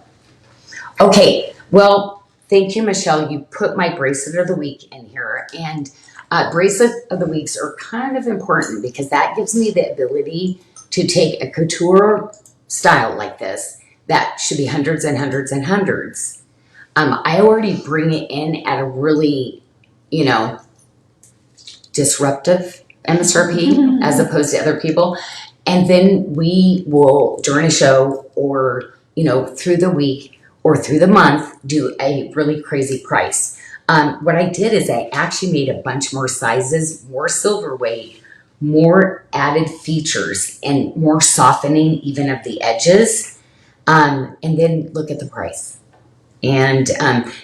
Okay. Well, thank you, Michelle. You put my bracelet of the week in here. And bracelet of the weeks are kind of important because that gives me the ability to take a couture style like this that should be hundreds and hundreds and hundreds. I already bring it in at a really, disruptive MSRP as opposed to other people. And then we will, during a show or, through the week or through the month, do a really crazy price. What I did is I actually made a bunch more sizes, more silver weight, more added features, and more softening even of the edges. And then look at the price. And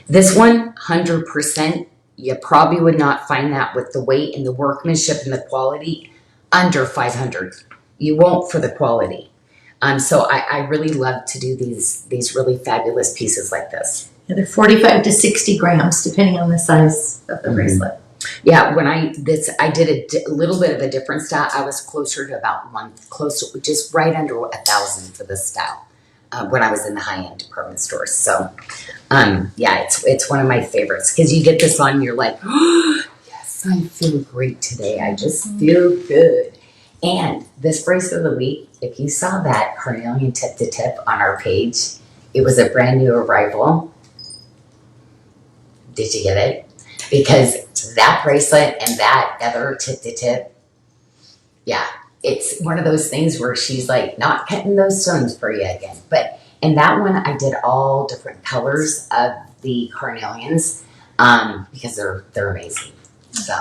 this one, 100%, you probably would not find that with the weight and the workmanship and the quality under 500. You won't for the quality. So I really love to do these really fabulous pieces like this. Yeah, they're 45 to 60 grams, depending on the size of the bracelet. Yeah, when I did a little bit of a different style. I was closer to about just right under 1,000 for this style when I was in the high-end department stores. So, it's one of my favorites because you get this on and you're like, oh, yes, I feel great today. I just feel good. And this bracelet of the week, if you saw that Cornelian tip to tip on our page, it was a brand new arrival. Did you get it? Because that bracelet and that other tip to tip, it's one of those things where she's like, not cutting those stones for you again. But in that one, I did all different colors of the Cornelians because they're amazing. So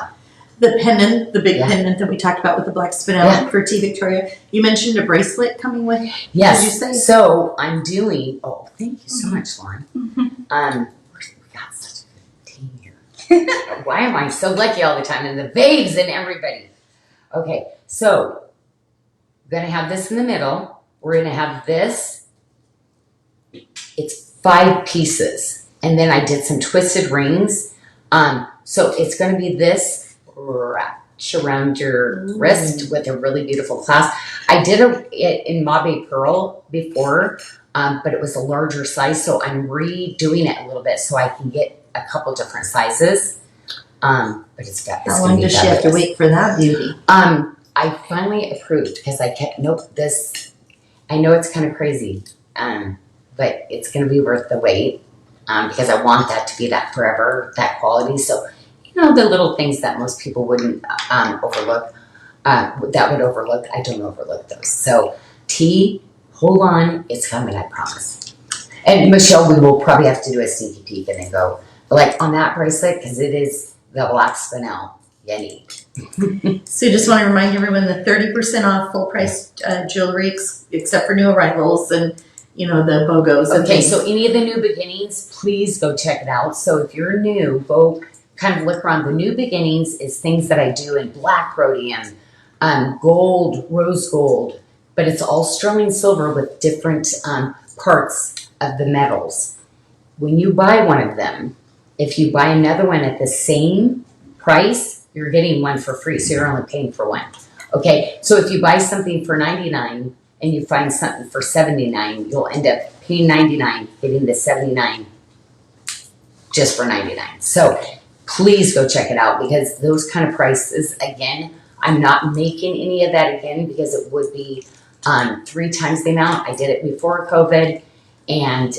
The pendant, the big Yeah. pendant that we talked about with the black spinel Yeah. for T Victoria. You mentioned a bracelet coming with. yes, Did you say? so I'm doing. Oh, thank you so much, Lauren. We got such a good team here. Why am I so lucky all the time? And the babes and everybody. Okay, so we're gonna have this in the middle. We're gonna have this. It's 5 pieces, and then I did some twisted rings. So it's gonna be this wrapped around your wrist with a really beautiful clasp. I did it in Mauve Pearl before, but it was a larger size, so I'm redoing it a little bit so I can get a couple different sizes. But it's How long does she have to wait for that beauty? I finally approved because I kept, this, I know it's kind of crazy, but it's going to be worth the wait because I want that to be that forever, that quality. So, the little things that most people wouldn't overlook, I don't overlook those. So, T, hold on, it's coming, I promise. And Michelle, we will probably have to do a sneaky peek and then go, like on that bracelet, because it is the black spinel. So just want to remind everyone the 30% off full price jewelry except for new arrivals and the BOGOs. And Okay, things. so any of the new beginnings, please go check it out. So if you're new, go kind of look around. The new beginnings is things that I do in black rhodium, gold, rose gold, but it's all sterling silver with different parts of the metals. When you buy one of them, if you buy another one at the same price, you're getting one for free, so you're only paying for one. Okay, so if you buy something for $99 and you find something for $79, you'll end up paying $99, getting the $79 just for $99. So please go check it out because those kind of prices, again, I'm not making any of that again because it would be 3 times the amount. I did it before COVID, and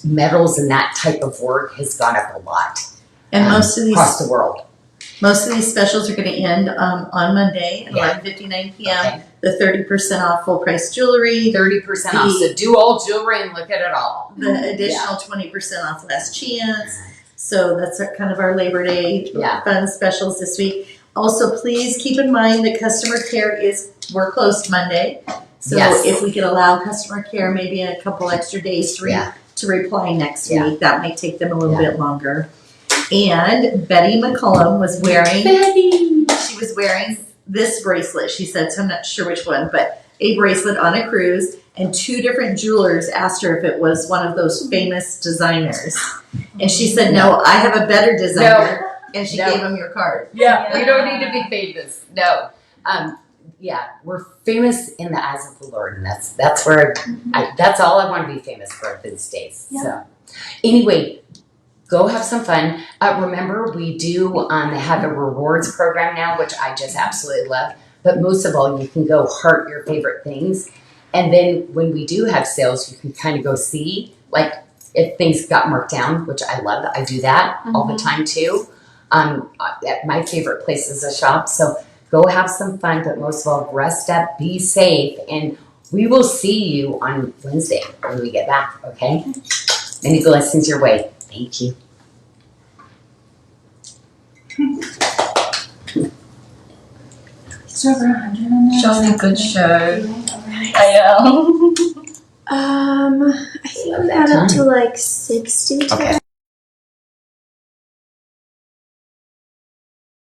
metals and that type of work has gone up a lot. And most of these across the world. Most of these specials are going to end on Monday at 11:59 p.m. Okay. The 30% off full price jewelry, 30% off. So do all jewelry and look at it all. the additional 20% off last chance. So that's kind of our Labor Day fun specials this week. Also, please keep in mind that customer care we're closed Monday. So if we could allow customer care maybe a couple extra days to reply next week, that might take them a little bit longer. And Betty McCullum was wearing this bracelet, she said, so I'm not sure which one, but a bracelet on a cruise, and 2 different jewelers asked her if it was one of those famous designers. And she said, no, I have a better designer. And she gave him your card. Yeah, we don't need to be famous. No. We're famous in the eyes of the Lord, and that's where that's all I want to be famous for these days. Yeah. So anyway, go have some fun. Remember, we do have a rewards program now, which I just absolutely love. But most of all, you can go heart your favorite things. And then when we do have sales, you can kind of go see, like, if things got marked down, which I love. I do that all the time, too. At my favorite places to shop. So go have some fun, but most of all, rest up, be safe, and we will see you on Wednesday when we get back, okay? Many blessings your way. Thank you. It's over 100 on there. Jolly good show. I think we got up to like 60 today.